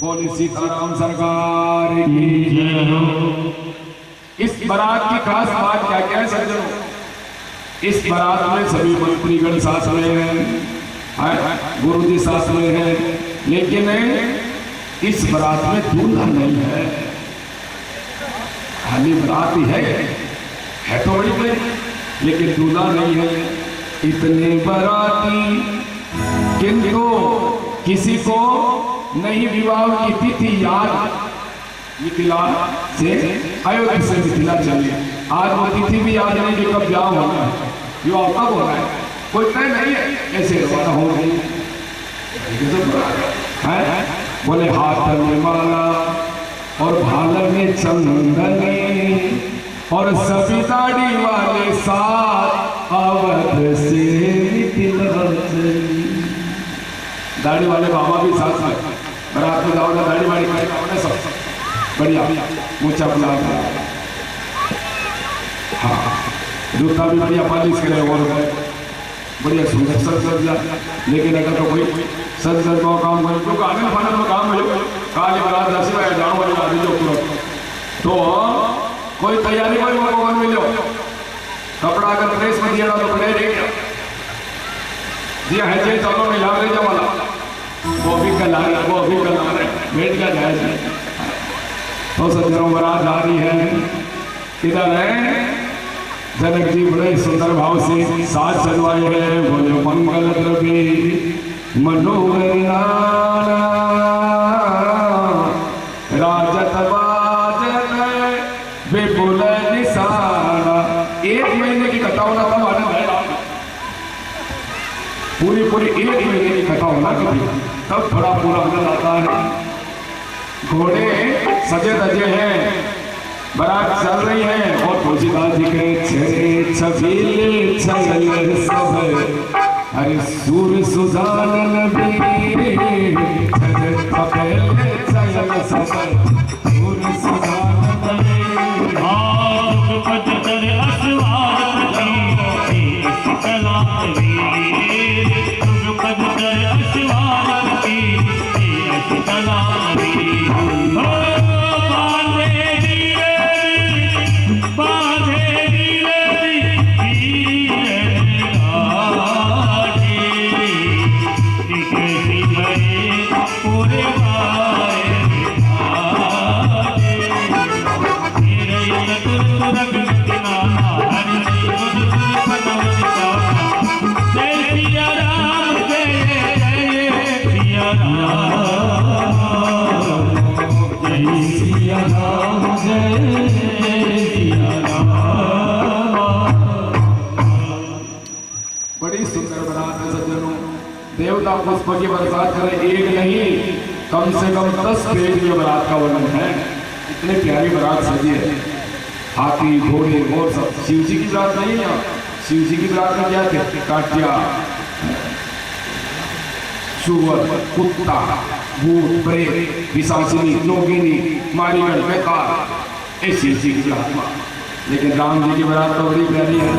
बोले सीताराम सरकार की जय हो। इस बारात की खास बात क्या क्या है सज्जनों? इस बारात में सभी मंत्रीगण साथ में हैं, गुरु जी साथ में हैं, लेकिन इस बारात में दूल्हा नहीं है, खाली बारात ही है तो बड़ी प्लेन, लेकिन दूल्हा नहीं है। इतने बाराती किंतु किसी को नहीं विवाह की तिथि याद। मिथिला से अयोध्या से मिथिला चले, आज वो तिथि भी याद नहीं कि कब ब्याह होना है, विवाह कब होना है, कोई तय नहीं है, ऐसे रवाना हो गई है। बोले हाथ में माला और भाल में चंदनी और सभी दाढ़ी वाले साथ अवध से मिथिला चली। दाढ़ी वाले बाबा भी साथ में बारात में जाओ ना, दाढ़ी वाड़ी खाए सब बढ़िया ऊंचा गुलाब, हाँ जूता भी बढ़िया पालिश करे और बढ़िया सुंदर सज। लेकिन अगर तो कोई सज का काम करे क्योंकि आने खाने में काम मिले काली बारात जैसे है जाओ वाली आदमी जो तुरंत तो कोई तैयारी कोई मौका मिलो, कपड़ा अगर प्रेस में दिया तो पड़े रहेगा जी है जे चलो नहीं याद रह वाला वो भी कल आ रहा, वो भी कल आ रहा है, बैठ का जाए। तो सज्जनों बारात आ रही है, इधर है जनक जी बड़े सुंदर भाव से साज सजवाए हैं। बोले मंगल द्रव्य मनोहर राजत बाजत विपुल निशाना। 1 महीने की कथा होना तब आनंद है, पूरी 1 महीने की कथा होना कभी तब थोड़ा पूरा आनंद आता है। घोड़े सजे धजे हैं, बारात चल रही है और तुलसीदास जी के छबीले छल सब हरे सूर सुजानन बीरे पकड़े छल सब सूर सुजानन पद कर असवार की कला पद कर असवार की कला बड़ी सुंदर बारात है सज्जनों। देवता पुष्प की बरसात करें, एक नहीं कम से कम 10 पेज में बारात का वर्णन है। इतनी प्यारी बारात सजी है, हाथी घोड़े और सब। शिव जी की बारात नहीं है, शिव जी की बारात में क्या थे? काटिया, सुअर, कुत्ता, भूत, प्रेत, पिशाचिनी, योगिनी, मारीगढ़, बेकार, ऐसी शिव जी की बारात। लेकिन राम जी की बारात तो बड़ी प्यारी है,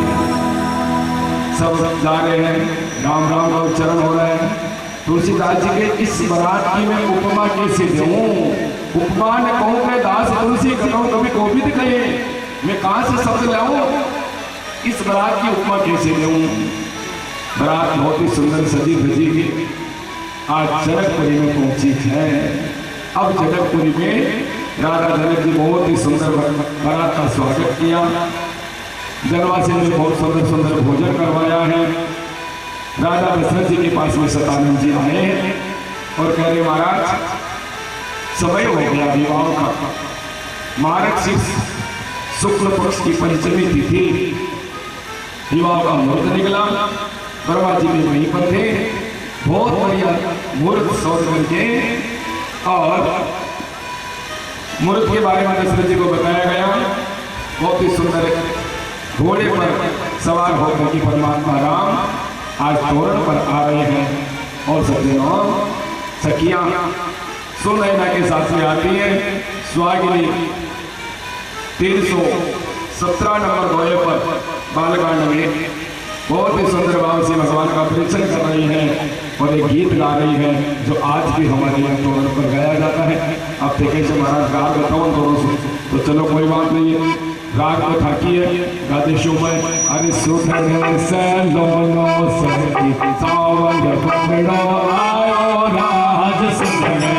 सब जा रहे हैं, राम राम का उच्चारण हो रहा है। तुलसीदास जी के इस बारात की मैं उपमा कैसे दूं? उपमा ने कहूं मैं दास तुलसी कहूं, कभी कोविद कहे, मैं कहां से शब्द लाऊं? इस बारात की उपमा कैसे दूं? बारात बहुत ही सुंदर सजी धजी की आज जनकपुरी में पहुंची है। अब जनकपुरी में राजा जनक जी बहुत ही सुंदर बारात का स्वागत किया। जनवासी ने बहुत सुंदर सुंदर भोजन करवाया है। राजा दशरथ जी के पास में सतानंद जी आए और कह रहे महाराज समय हो गया विवाह का। मार्गशीर्ष शुक्ल पक्ष की पंचमी तिथि विवाह का मुहूर्त निकला। वर्मा जी भी वहीं पर थे। बहुत बढ़िया मुहूर्त सोच करके और मुहूर्त के बारे में दशरथ जी को बताया गया। बहुत ही सुंदर घोड़े पर सवार होकर के परमात्मा राम आज तोरण पर आ रहे हैं और सज्जनों सखियां सुनैना के साथ में आती है। स्वागिनी 317 नंबर घोड़े पर बालकांड में बहुत ही सुंदर भाव से भगवान का परीक्षण कर रही है और एक गीत गा रही है जो आज भी हमारे यहाँ तोरण पर गाया जाता है। अब देखें से महाराज राग बताओ दोनों से, तो चलो कोई बात नहीं है, राग तो ठाकी है गाते शो में। अरे सुधरे से लोनो सखी सावन पकड़ो आयो राज सुधरे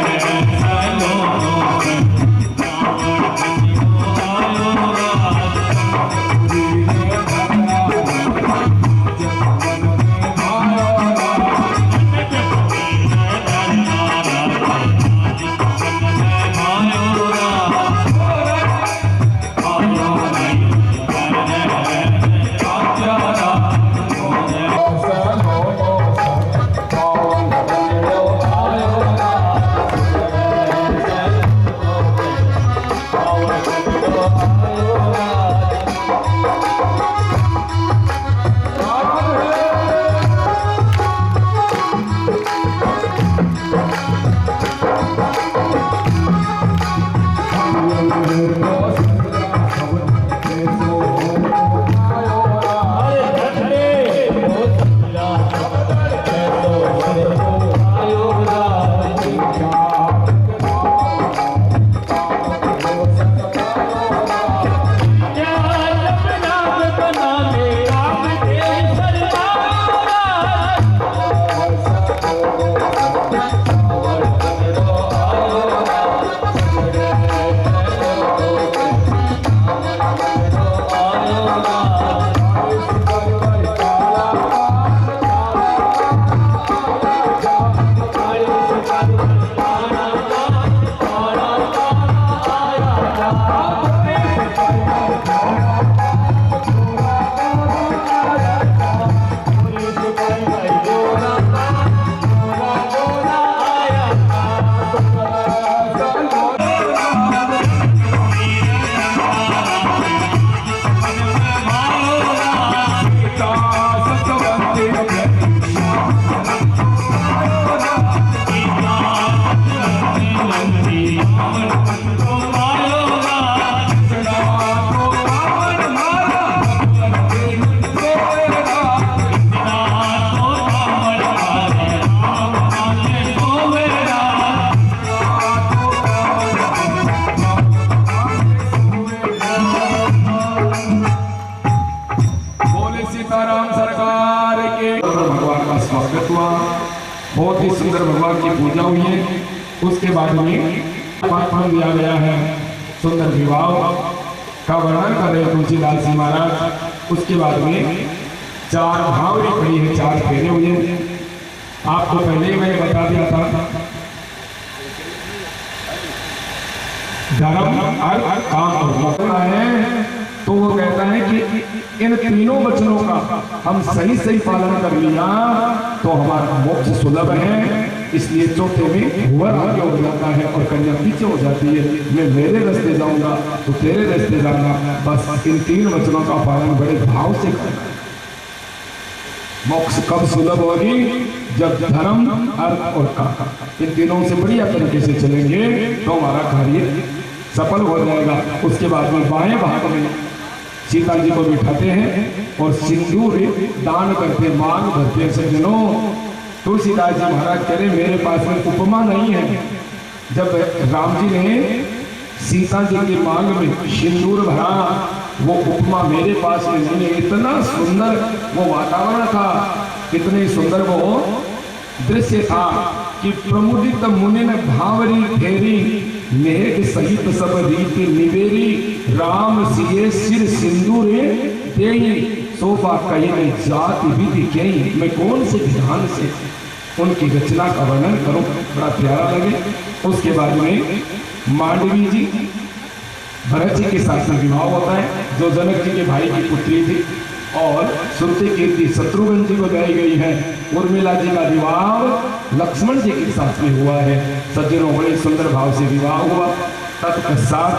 बहुत ही सुंदर भगवान की पूजा हुई है। उसके बाद में पाठ दिया गया है, सुंदर विवाह का वर्णन कर रहे तुलसीदास जी महाराज। उसके बाद में 4 भावरी पड़ी है, 4 फेरे हुए। आपको पहले ही मैंने बता दिया था धर्म अर्थ काम और मोक्ष है। तो वो कहता है कि इन तीनों वचनों का हम सही सही पालन कर लिया तो हमारा मोक्ष सुलभ है। इसलिए चौथे में वर आगे हो जाता है और कन्या पीछे हो जाती है। मैं मेरे रास्ते जाऊंगा तो तेरे रास्ते जाना। बस इन 3 वचनों का पालन बड़े भाव से करना। मोक्ष कब सुलभ होगी? जब धर्म अर्थ और काम इन तीनों से बढ़िया तरीके से चलेंगे तो हमारा कार्य सफल हो जाएगा। उसके बाद में बाएं भाग में सीता जी को बिठाते हैं और सिंदूर दान करते, मांग भरते। सज्जनों तुलसीदास जी महाराज कह रहे मेरे पास में उपमा नहीं है। जब राम जी ने सीता जी की मांग में सिंदूर भरा, वो उपमा मेरे पास में नहीं है। इतना सुंदर वो वातावरण था, इतने सुंदर वो दृश्य था कि प्रमुदित मुनि ने भावरी फेरी, मेघ सहित सब रीति निवेरी, राम सिए सिर सिंदूर तेई शोभा कहीं नहीं जाति विधि कहीं, मैं कौन से विधान से उनकी रचना का वर्णन करूं, बड़ा प्यारा लगे। उसके बाद में मांडवी जी भरत जी के साथ में विवाह होता है, जो जनक जी के भाई की पुत्री थी, और सुनते कीर्ति शत्रुघ्न जी को गाई गई है। उर्मिला जी का विवाह लक्ष्मण जी के साथ में हुआ है। सज्जनों बड़े सुंदर भाव से विवाह हुआ। तत्पश्चात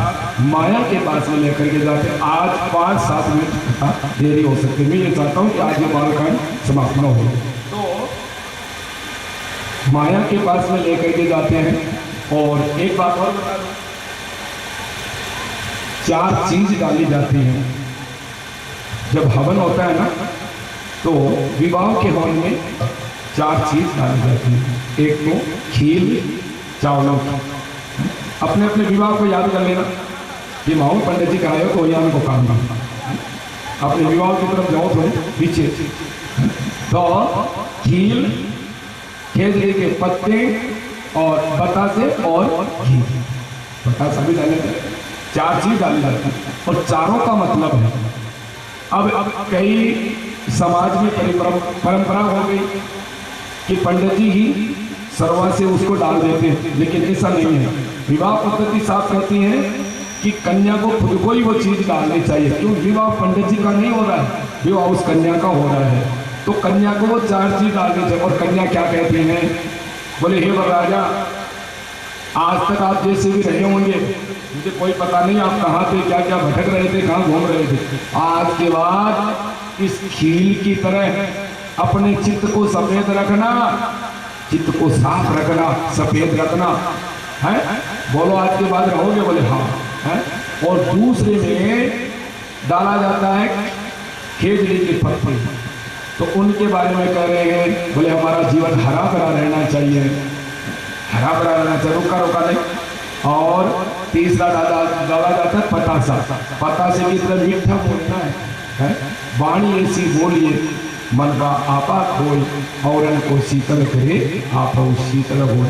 माया के पास में लेकर के जाते। आज 5-7 मिनट देरी हो सकती है, मैं ये चाहता हूँ कि आज ये बालकांड समाप्त न हो। तो माया के पास में लेकर के जाते हैं, और एक बात और बता दूं, 4 चीज डाली जाती हैं जब हवन होता है ना, तो विवाह के हवन में 4 चीज डाली जाती है। एक तो खीर चावलों की, अपने अपने विवाह को याद कर लेना कि माहौल पंडित जी कराए तो यहाँ को काम करना, अपने विवाह की तरफ जाओ थोड़े पीछे। तो खीर, खेजड़ी के पत्ते और बतासे और घी, बतासा भी डाले जाते, 4 चीज डाली जाती है। और चारों का मतलब है, अब कई समाज में परंपरा हो गई कि पंडित जी ही सरवा से उसको डाल देते हैं, लेकिन ऐसा नहीं है। विवाह पद्धति साफ कहती है कि कन्या को खुद को ही वो चीज डालनी चाहिए, क्यों? विवाह पंडित जी का नहीं हो रहा है, विवाह उस कन्या का हो रहा है। तो कन्या को वो 4 चीज डालनी चाहिए। और कन्या क्या कहती है? बोले हे राजा, आज तक आप जैसे भी रहे होंगे, मुझे कोई पता नहीं आप कहाँ थे, क्या क्या भटक रहे थे, कहाँ घूम रहे थे। आज के बाद इस खील की तरह अपने चित्त को सफेद रखना, चित्त को साफ रखना, सफेद रखना है। बोलो आज के बाद रहोगे? बोले हाँ है। और दूसरे में डाला जाता है खेजड़ी के पत्ते, तो उनके बारे में कह रहे हैं, बोले हमारा जीवन हरा भरा रहना चाहिए, हरा भरा रहना चाहिए, रुका रुका नहीं। और तीसरा डाला जाता है पतासा, पतासे की तरह मीठा बोलना है, वाणी ऐसी बोलिए मन का आपा खोई, और को शीतल करे आप शीतल हो।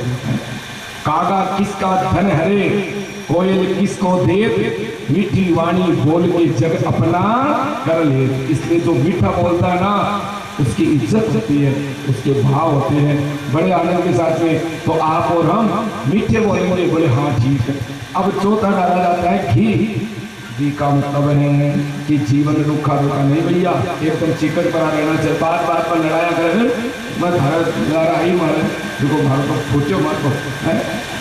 कागा किसका धन हरे, कोयल किसको देत, मीठी वाणी बोल के जग अपना कर ले। इसलिए जो मीठा बोलता है ना, उसकी इज्जत होती है, उसके भाव होते हैं बड़े आनंद के साथ में। तो आप और हम मीठे बोलेंगे, बोले हाँ ठीक है। अब चौथा डाला जाता है घी। घी का मतलब है कि जीवन रुखा रुखा नहीं भैया, एकदम चिकन पड़ा रहना चाहिए। बात बात पर लड़ाया कर मैं लड़ा ही मारे, देखो भारत को पूछो मत को है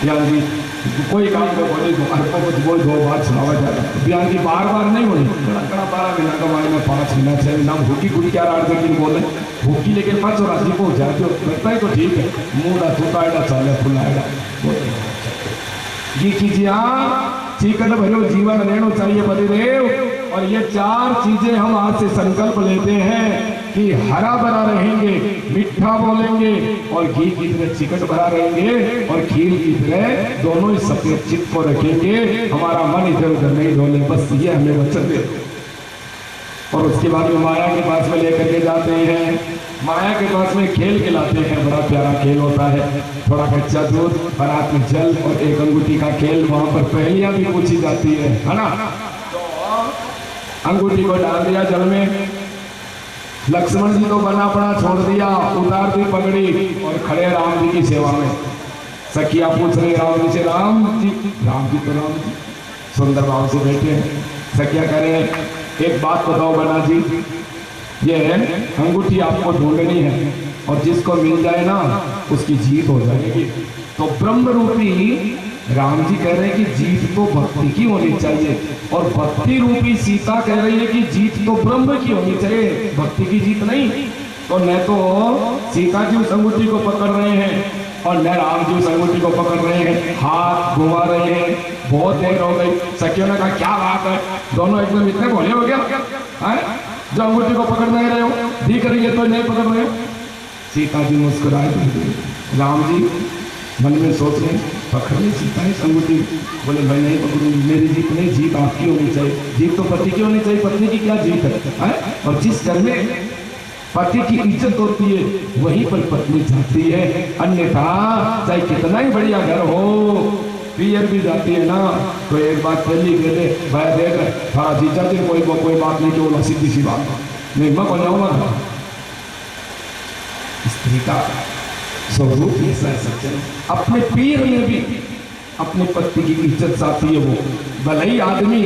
बयान की कोई काम को बोले कुछ बोल 2 बार सुनावा जाता है। बयान की बार बार नहीं बोली, कड़ा 12 महीना का मारे में 5 महीना 6 महीना भूखी गुड़ी क्या रात की बोले भूखी, लेकिन 5 और राशि को जाए तो लगता है तो ठीक है, मुँह सुताएगा चाले फुलाएगा घी कीजिए। चिकन भरो जीवन रहना चाहिए पतिदेव। और ये 4 चीजें हम आज से संकल्प लेते हैं कि हरा भरा रहेंगे, मीठा बोलेंगे, और घी की तरह चिकन भरा रहेंगे, और खीर की तरह दोनों ही सफेद चित्त को रखेंगे। हमारा मन इधर उधर नहीं डोले, बस ये हमें वचन दे। और उसके बाद में माया के पास में लेकर के जाते हैं, माया के पास में खेल खिलाते हैं। बड़ा प्यारा खेल होता है, थोड़ा कच्चा दूध, परात में जल और एक अंगूठी का खेल। वहां पर पहेलियां भी पूछी जाती है ना। तो अंगूठी को डाल दिया जल में, लक्ष्मण जी को बना पड़ा छोड़ दिया, उतार दी पगड़ी और खड़े राम जी की सेवा में। सखिया पूछ रहे राम जी से, राम जी तो राम जी सुंदर भाव से बैठे हैं। सखिया कह रहे एक बात बताओ बना जी, ये अंगूठी आपको ढूंढनी है, और जिसको मिल जाए ना उसकी जीत हो जाएगी। तो ब्रह्म रूपी राम जी कह रहे हैं कि जीत तो भक्ति की होनी चाहिए, और भक्ति रूपी सीता कह रही है कि जीत तो ब्रह्म की होनी चाहिए, भक्ति की जीत नहीं। तो न तो सीता जी उस अंगूठी को पकड़ रहे हैं, और न राम जी उस अंगूठी को पकड़ रहे हैं, हाथ घुमा रहे हैं। बहुत देर हो गई, सखियों ने कहा क्या बात है, दोनों एकदम इतने भोले हो गया है? जो अंगूठी को पकड़ नहीं रहे हो, दिख रही है तो नहीं पकड़ रहे हो। सीता जी मुस्कुराए, राम जी मन में सोच रहे पकड़ ले सीता इस अंगूठी। बोले भाई नहीं पकड़ूंगी, मेरी जीत नहीं, जीत आपकी होनी चाहिए। जीत तो पति की होनी चाहिए, पत्नी की क्या जीत है? और जिस घर में पति की इज्जत होती है वहीं पर पत्नी जाती है, अन्यथा चाहे कितना ही बढ़िया घर हो, पियर भी जाती है ना तो एक बात पहली कह दे भाई देख हाँ जीजा जी कोई बात नहीं क्यों सीधी सी बात नहीं मैं बोल जाऊंगा। स्त्री का स्वरूप ऐसा है सज्जन, अपने पीर में भी अपने पति की इज्जत चाहती है। वो भले ही आदमी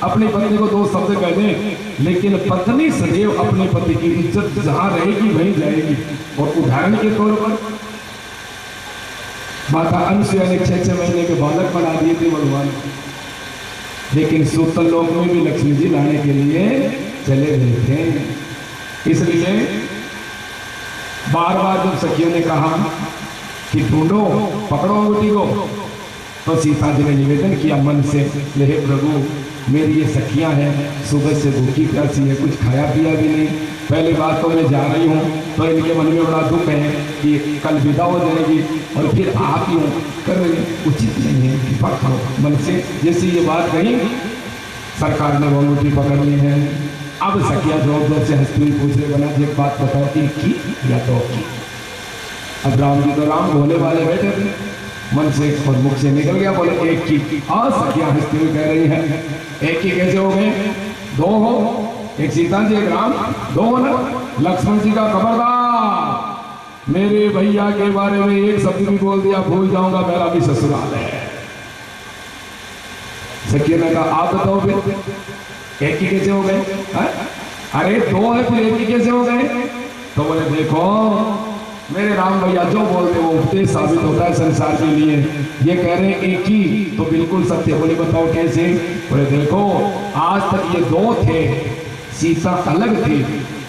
अपने पत्नी को दो शब्द कह दे लेकिन पत्नी सदैव अपने पति की इज्जत जहां रहेगी वहीं जाएगी। और उदाहरण के तौर पर माता अनुसुईया ने 6 महीने के बालक बना दिए थे भगवान, लेकिन सूतल लोक में भी लक्ष्मी जी लाने के लिए चले गए थे। इसलिए बार बार जब सखियों ने कहा कि ढूंढो पकड़ो अंगूठी को तो सीता जी ने निवेदन किया मन से, हे प्रभु मेरी ये सखियां हैं सुबह से भूखी प्यासी है, कुछ खाया पिया भी नहीं। पहली बात तो मैं जा रही हूँ तो इनके मन में बड़ा दुख है कि कल विदा हो जाएगी और फिर आप यूँ कर रहे उचित नहीं है, कृपा करो मन से। जैसी ये बात कही सरकार ने वो अंगूठी पकड़ ली है। अब सखिया जोर से हंसती हुई पूछ रहे बना जी एक बात बताओ एक की या दो की। अब राम जी तो राम भोले वाले बैठे थे, मन से और मुख से निकल गया बोले एक की। और सखिया हंसती हुई कह रही है एक की कैसे हो गए, दो हो, एक सीता जी एक राम, दो हो ना। लक्ष्मण जी का खबरदार मेरे भैया के बारे में एक शब्द भी बोल दिया भूल जाऊंगा मेरा भी ससुराल है। सखिया ने कहा आप बताओ फिर एक ही कैसे हो गए, अरे दो है फिर एक ही कैसे हो गए। तो बोले देखो मेरे राम भैया जो बोलते वो उपदेश साबित होता है संसार के लिए। ये कह रहे हैं एक ही तो बिल्कुल सत्य। बोले बताओ कैसे। बोले देखो आज तक ये दो थे, सीता अलग थी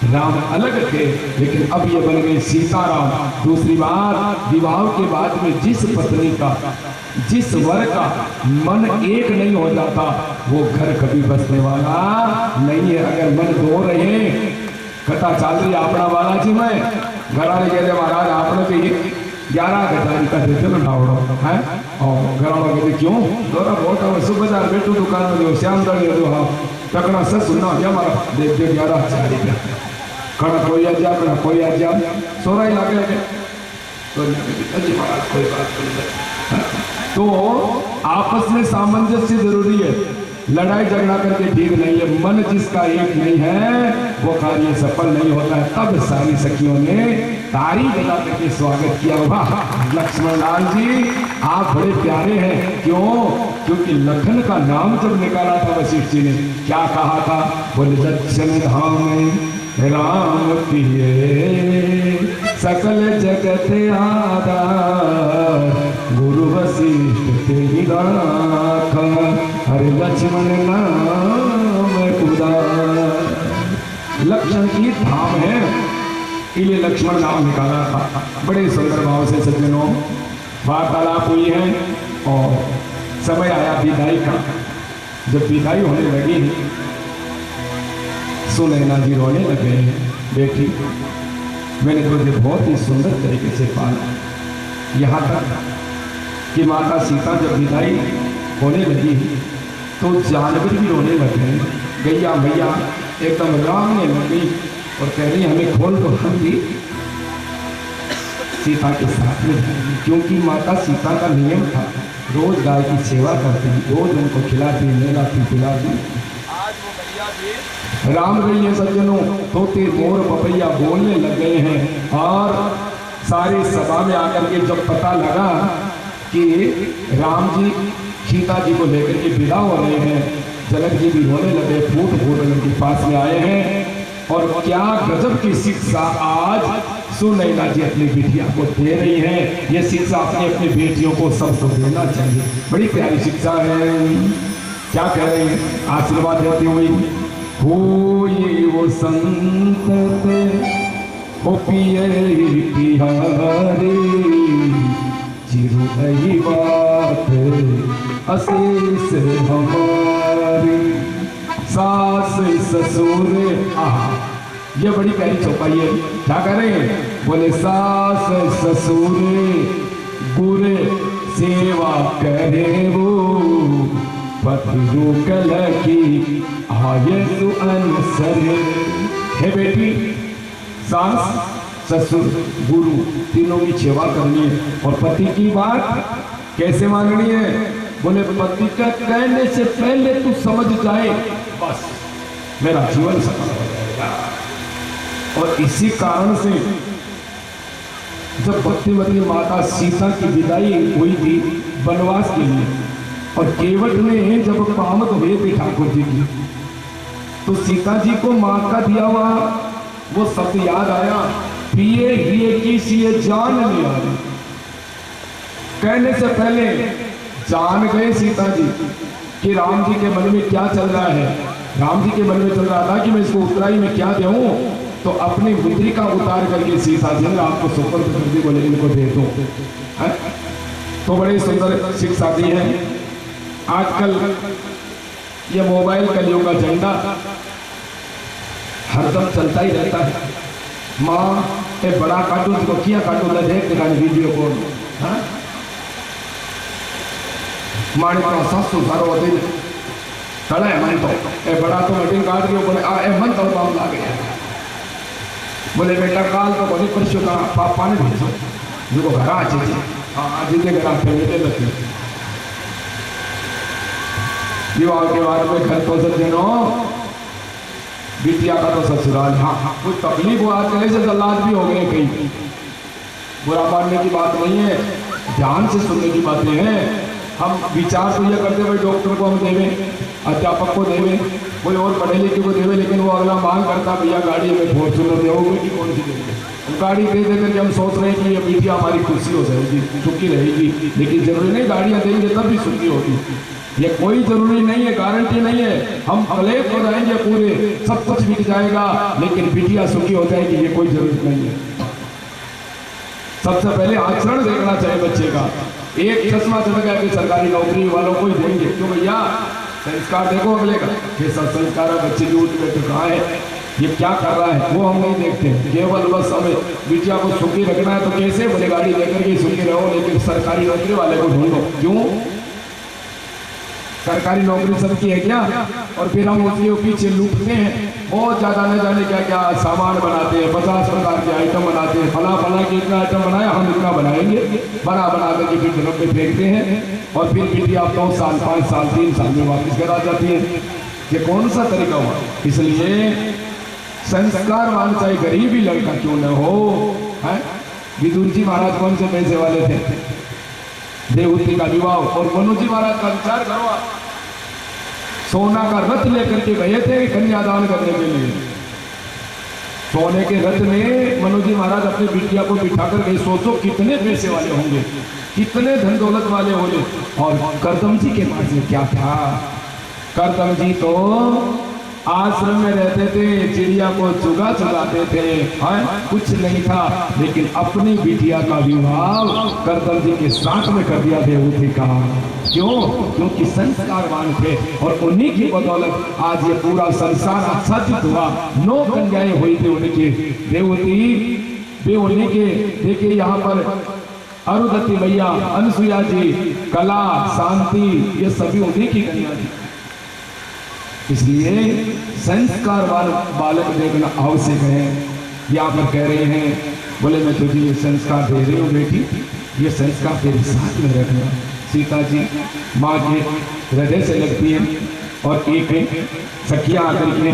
राम अलग थे, लेकिन अब ये बन गए सीता राम। दूसरी बात विवाह के बाद में जिस पत्नी का जिस वर का मन एक नहीं हो जाता वो घर कभी बसने वाला नहीं है। अगर मन दो रहे कथा चल रही अपना वाला जी में घर वाले कहते महाराज आपने भी 11,000 का देते ना डावड़ो है। और घर वालों कहते क्यों दौरा बहुत सुबह बैठो दुकान में जो श्याम दे दो हाँ टकना से सुनना क्या हमारा देख दो 11,000 रुपया कड़ा कोई आ जा कड़ा कोई आ जा सोरा ही लगे तो महाराज कोई बात नहीं। तो आपस में सामंजस्य जरूरी है, लड़ाई झगड़ा करके ठीक नहीं है। मन जिसका एक नहीं है वो कार्य सफल नहीं होता है। तब सारी सखियों ने तारी बजा करके स्वागत किया। वाह लक्ष्मण लाल जी आप बड़े प्यारे हैं। क्यों? क्योंकि लखन का नाम जब निकाला था वशिष्ठ जी ने क्या कहा था, बोले दक्षिण धाम राम प्रिय सकल जगत आधार गुरु वशिष्ठ तेरी राखा हरे लक्ष्मण नाम उदार। लक्ष्मण की धाम है इसलिए लक्ष्मण नाम निकाला था। बड़े सुंदर भाव से सज्जनों वार्तालाप हुई है और समय आया विदाई का। जब विदाई होने लगी सुनैना जी रोने लगे बेटी मैंने तुझे बहुत ही सुंदर तरीके से पाला, यहाँ तक कि माता सीता जब विदाई होने लगी तो जानवर भी रोने लगे। गैया मैया एकदम रामने लग गई और कह रही हमें खोल तो हम भी सीता के साथ में, क्योंकि माता सीता का नियम था रोज गाय की सेवा करती, रोज उनको खिलाती नहलाती पिलाती। राम गई सज्जनों तोते मोर पपैया बोलने लग गए हैं और सारी सभा में आकर के जब पता लगा कि राम जी सीता जी को लेकर के विदा हो रहे हैं, जनक जी भी रोने लगे, फूट फूट उनके पास में आए हैं। और क्या गजब की शिक्षा आज सुनैना जी अपनी बेटिया को दे रही है। ये शिक्षा अपनी अपनी बेटियों को सबको देना चाहिए, बड़ी प्यारी शिक्षा है। क्या कह रहे हैं आशीर्वाद देती हुई, होई वो संतते ओ पियरी तिहारे चिरु गई बात अशेष हमारी सास ससुर। ये बड़ी प्यारी चौपाई है। क्या कह रहे हैं, बोले सास ससुर गुर सेवा करे वो पतिरु कल की आये तु अनुसर। हे बेटी सास ससुर गुरु तीनों की सेवा करनी है और पति की बात कैसे माननी है, बोले पति का कहने से पहले तू समझ जाए, बस मेरा जीवन सफल हो जाएगा। और इसी कारण से जब भक्तिवती माता सीता की विदाई हुई थी वनवास के लिए, और केवट ने जब पामत हुए थे ठाकुर जी की, तो सीता जी को मां का दिया हुआ वो शब्द याद आया, पिए हिए की सिए जान लिया। कहने से पहले जान गए सीता जी कि राम जी के मन में क्या चल रहा है। राम जी के मन में चल रहा था कि मैं इसको उत्तराई में क्या दूं, तो अपनी मुद्रिका उतार करके सीता जी ने आपको सुपुर्द कर दी, बोले इनको दे दो। तो बड़ी सुंदर शिक्षा दी है। आजकल ये मोबाइल कलियुग का झंडा हरदम चलता ही रहता है। माँ ए बड़ा काटू तो किया काटू ना देख दिखाने वीडियो कॉल, माने तो सासू सारो होते खड़ा है मन तो ए बड़ा तो मीटिंग काट रही हो, बोले आ ए मन तो बाम ला गया, बोले बेटा काल तो बड़ी परसों का पापा ने भेजो जो घर आ चाहिए। हाँ जी के घर आते बेटे लगे विवाह के बाद में घर तो सज्जनों बिटिया का तो ससुराल। हाँ कुछ तकलीफ हुआ कहे से जल्लाद भी हो गए कहीं, बुरा मानने की बात नहीं है, ध्यान से सुनने की बातें हैं। हम विचार तो यह करते भाई डॉक्टर को हम देवे, अध्यापक को देवे, कोई और पढ़े लिखे को देवे, लेकिन वो अगला मांग करता भैया गाड़ी में फॉर्चूनर दोगे कि कौन सी देंगे। गाड़ी दे देकर के हम सोच रहे हैं कि ये बिटिया हमारी खुशी हो जाएगी, सुखी रहेगी, लेकिन जरूरी नहीं गाड़ियाँ देंगे तब भी सुखी होगी, ये कोई जरूरी नहीं है, गारंटी नहीं है। हम कलेक्ट हो जाएंगे पूरे, सब कुछ बिक जाएगा, लेकिन बिटिया सुखी हो जाएगी ये कोई जरूरत नहीं है। सबसे पहले आचरण देखना चाहिए बच्चे का। एक चश्मा चढ़ गया कि सरकारी नौकरी वालों को ही देंगे, क्यों भैया संस्कार देखो अगले का, कैसा संस्कार है, बच्चे की उठ बैठे कहाँ है, ये क्या कर रहा है, वो हम नहीं देखते। केवल बस हमें बिटिया को सुखी रखना है, तो कैसे बोले गाड़ी लेकर के सुखी रहो, लेकिन सरकारी नौकरी वाले को ढूंढो। क्यों सरकारी नौकरी सबकी है क्या? और फिर हम उसके पीछे लूटते हैं, बहुत ज्यादा न जाने क्या क्या सामान बनाते हैं, 50 प्रकार के आइटम बनाते हैं, फला फला के इतना आइटम बनाया हम इतना बनाएंगे, बना बना करके फिर जगह पे फेंकते हैं, और फिर बिटिया 2 साल 5 साल 3 साल में वापस घर आ जाती है। ये कौन सा तरीका हुआ? इसलिए संस्कारवान चाहे गरीब ही लड़का क्यों न हो। विदुर जी महाराज कौन से पैसे वाले थे? देवहूति का विवाह और मनु जी महाराज का विचार करो, सोना का रथ लेकर के गए थे कन्यादान करने के लिए। सोने के रथ में मनु जी महाराज अपने बिटिया को बिठा कर गए। सोचो कितने पैसे वाले होंगे, कितने धन दौलत वाले होंगे। और करदम जी के पास में क्या था? करदम जी तो आश्रम में रहते थे, चिड़िया को चुगा चुगाते थे, कुछ नहीं था, लेकिन अपनी बिटिया का विवाह करदम जी के साथ में कर दिया देवहूति का। क्यों? क्योंकि संस्कारवान थे, और उन्हीं की बदौलत आज ये पूरा संसार आच्छादित हुआ। 9 कन्याएं हुई थी उनकी देवहूति भी उन्हीं के। देखिए यहाँ पर अरुंधति मैया, अनसुईया जी, कला, शांति, ये सभी उन्हीं की कन्या थी। इसलिए संस्कारवान बालक देखना आवश्यक है। यहाँ पर कह रहे हैं, बोले मैं तुझे ये संस्कार दे रही हूँ बेटी, ये संस्कार तेरे साथ में रखना। सीता जी माँ के हृदय से लगती है, और एक सखिया आकर के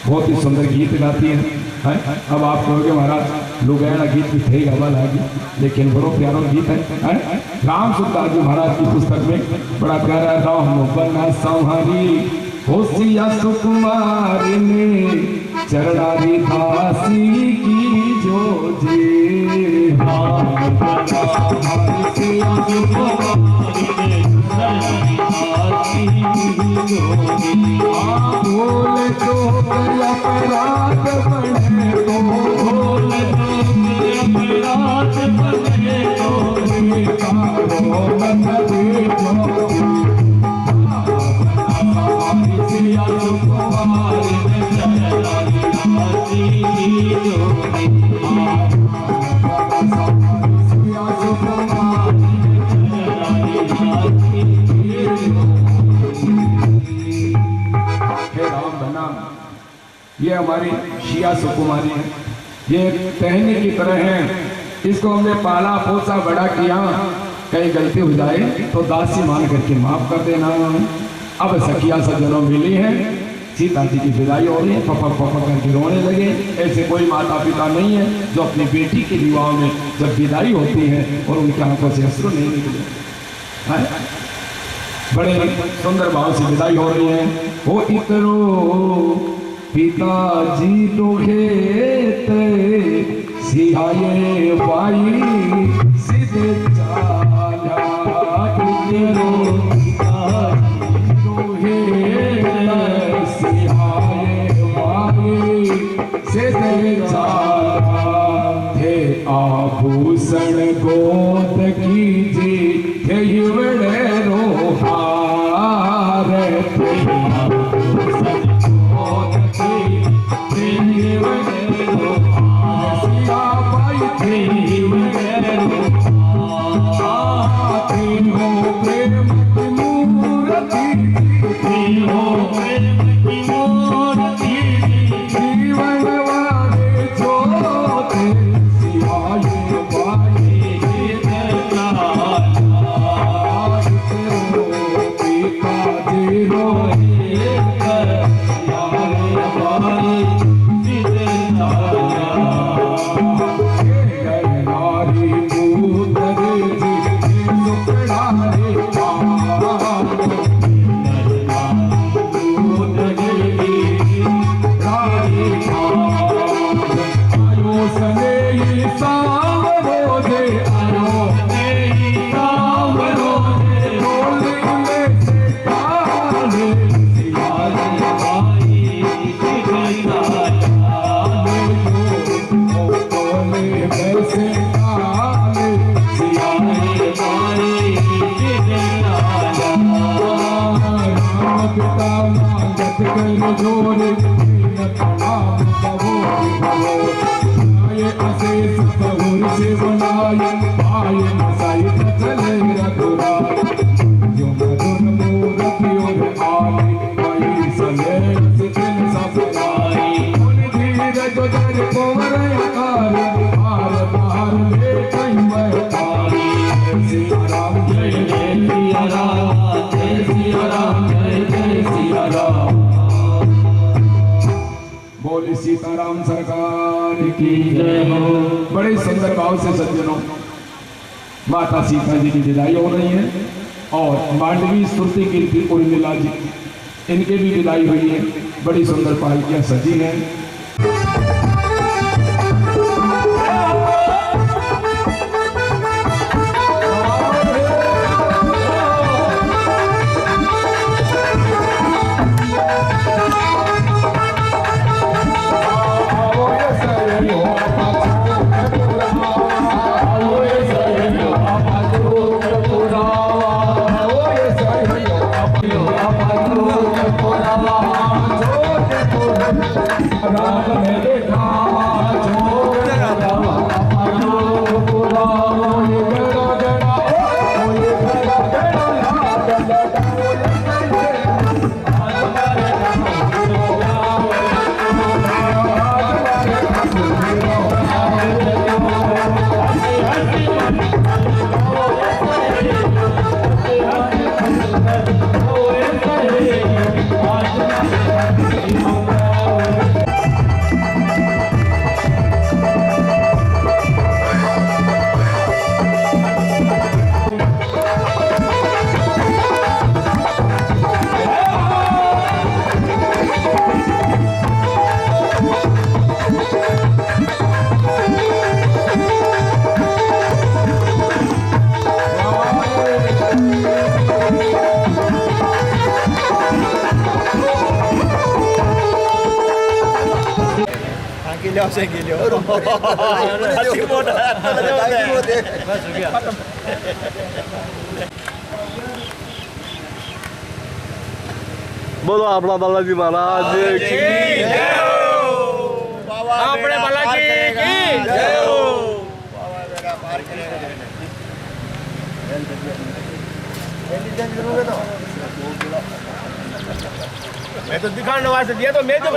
बहुत ही सुंदर गीत गाती है। अब आप कहोगे महाराज लुगाना गीत भी थे हवा लागी, लेकिन बड़ो प्यारा गीत है। राम सुखदास जी महाराज की पुस्तक में बड़ा प्यारा, राम बना संहारी होशिया सुकुमारी ने चरणारी दासी की जो जी। राम बना होशिया सुकुमारी ने चरणारी दासी की जो जी। बोले तो अपराध बने तो, बोले तो अपराध बने तो, मन दे जो ये हमारी शिया सुकुमारी है, ये टहनी की तरह है। इसको हमने पाला पोसा बड़ा किया, कहीं गलती हो जाए तो दासी मान करके माफ कर देना। अब सखिया सज्जनों मिली है, सीता जी की विदाई हो रही है, पपक पपक करके रोने लगे। ऐसे कोई माता पिता नहीं है जो अपनी बेटी के विवाह में जब विदाई होती है और उनकी आंखों से अश्रु नहीं निकले। बड़े सुंदर भाव से विदाई हो रही है। वो इतरो पिताजी तो खेत सिहाये बाई सीधे चाला, इतरो पिताजी तो खेत सिहाये बाई सीधे चाला, थे आभूषण गोद कीजी थे युवड़े रोहार, थे आभूषण गोद की थे युवड़े रोहार, सिया बाई थे युवड़े रोहार, थी हो प्रेम की मूर्ति, थी हो प्रेम की मूर्ति, जीवन वाले जोते सियाये बाई पिताजी रोए नारी पुत्र जी सुखड़ारे आयो सने सावरो दे, आयो सावरो दे, बोले से काले सियारे बाई बोले वैसे काले सियारे बाई राम पिता मांगत कर जोरे नाम कहो भवो, आये अशेष बहुर से बनाए आये मसाई चले रघुराय, जो मधुर मूर्तियों में आए आई सले सिखन सब आई, उन धीरज दर कोवर आकार हार बाहर ले कहीं बहतारी, सिया राम जय जय सिया राम, जय सिया राम जय जय सिया राम, बोले सीताराम सरकार की जय हो। बड़े सुंदर भाव से सज्जनों माता सीता जी की विदाई हो रही है और मांडवी स्तुति कीर्ति उर्मिला जी इनके भी विदाई हुई है। बड़ी सुंदर पालकियां सजी हैं। बोलो अपना बालाजी महाराज की जय हो, अपने बालाजी की जय हो। मैं तो दिखाने वास्ते दिया तो मैं तो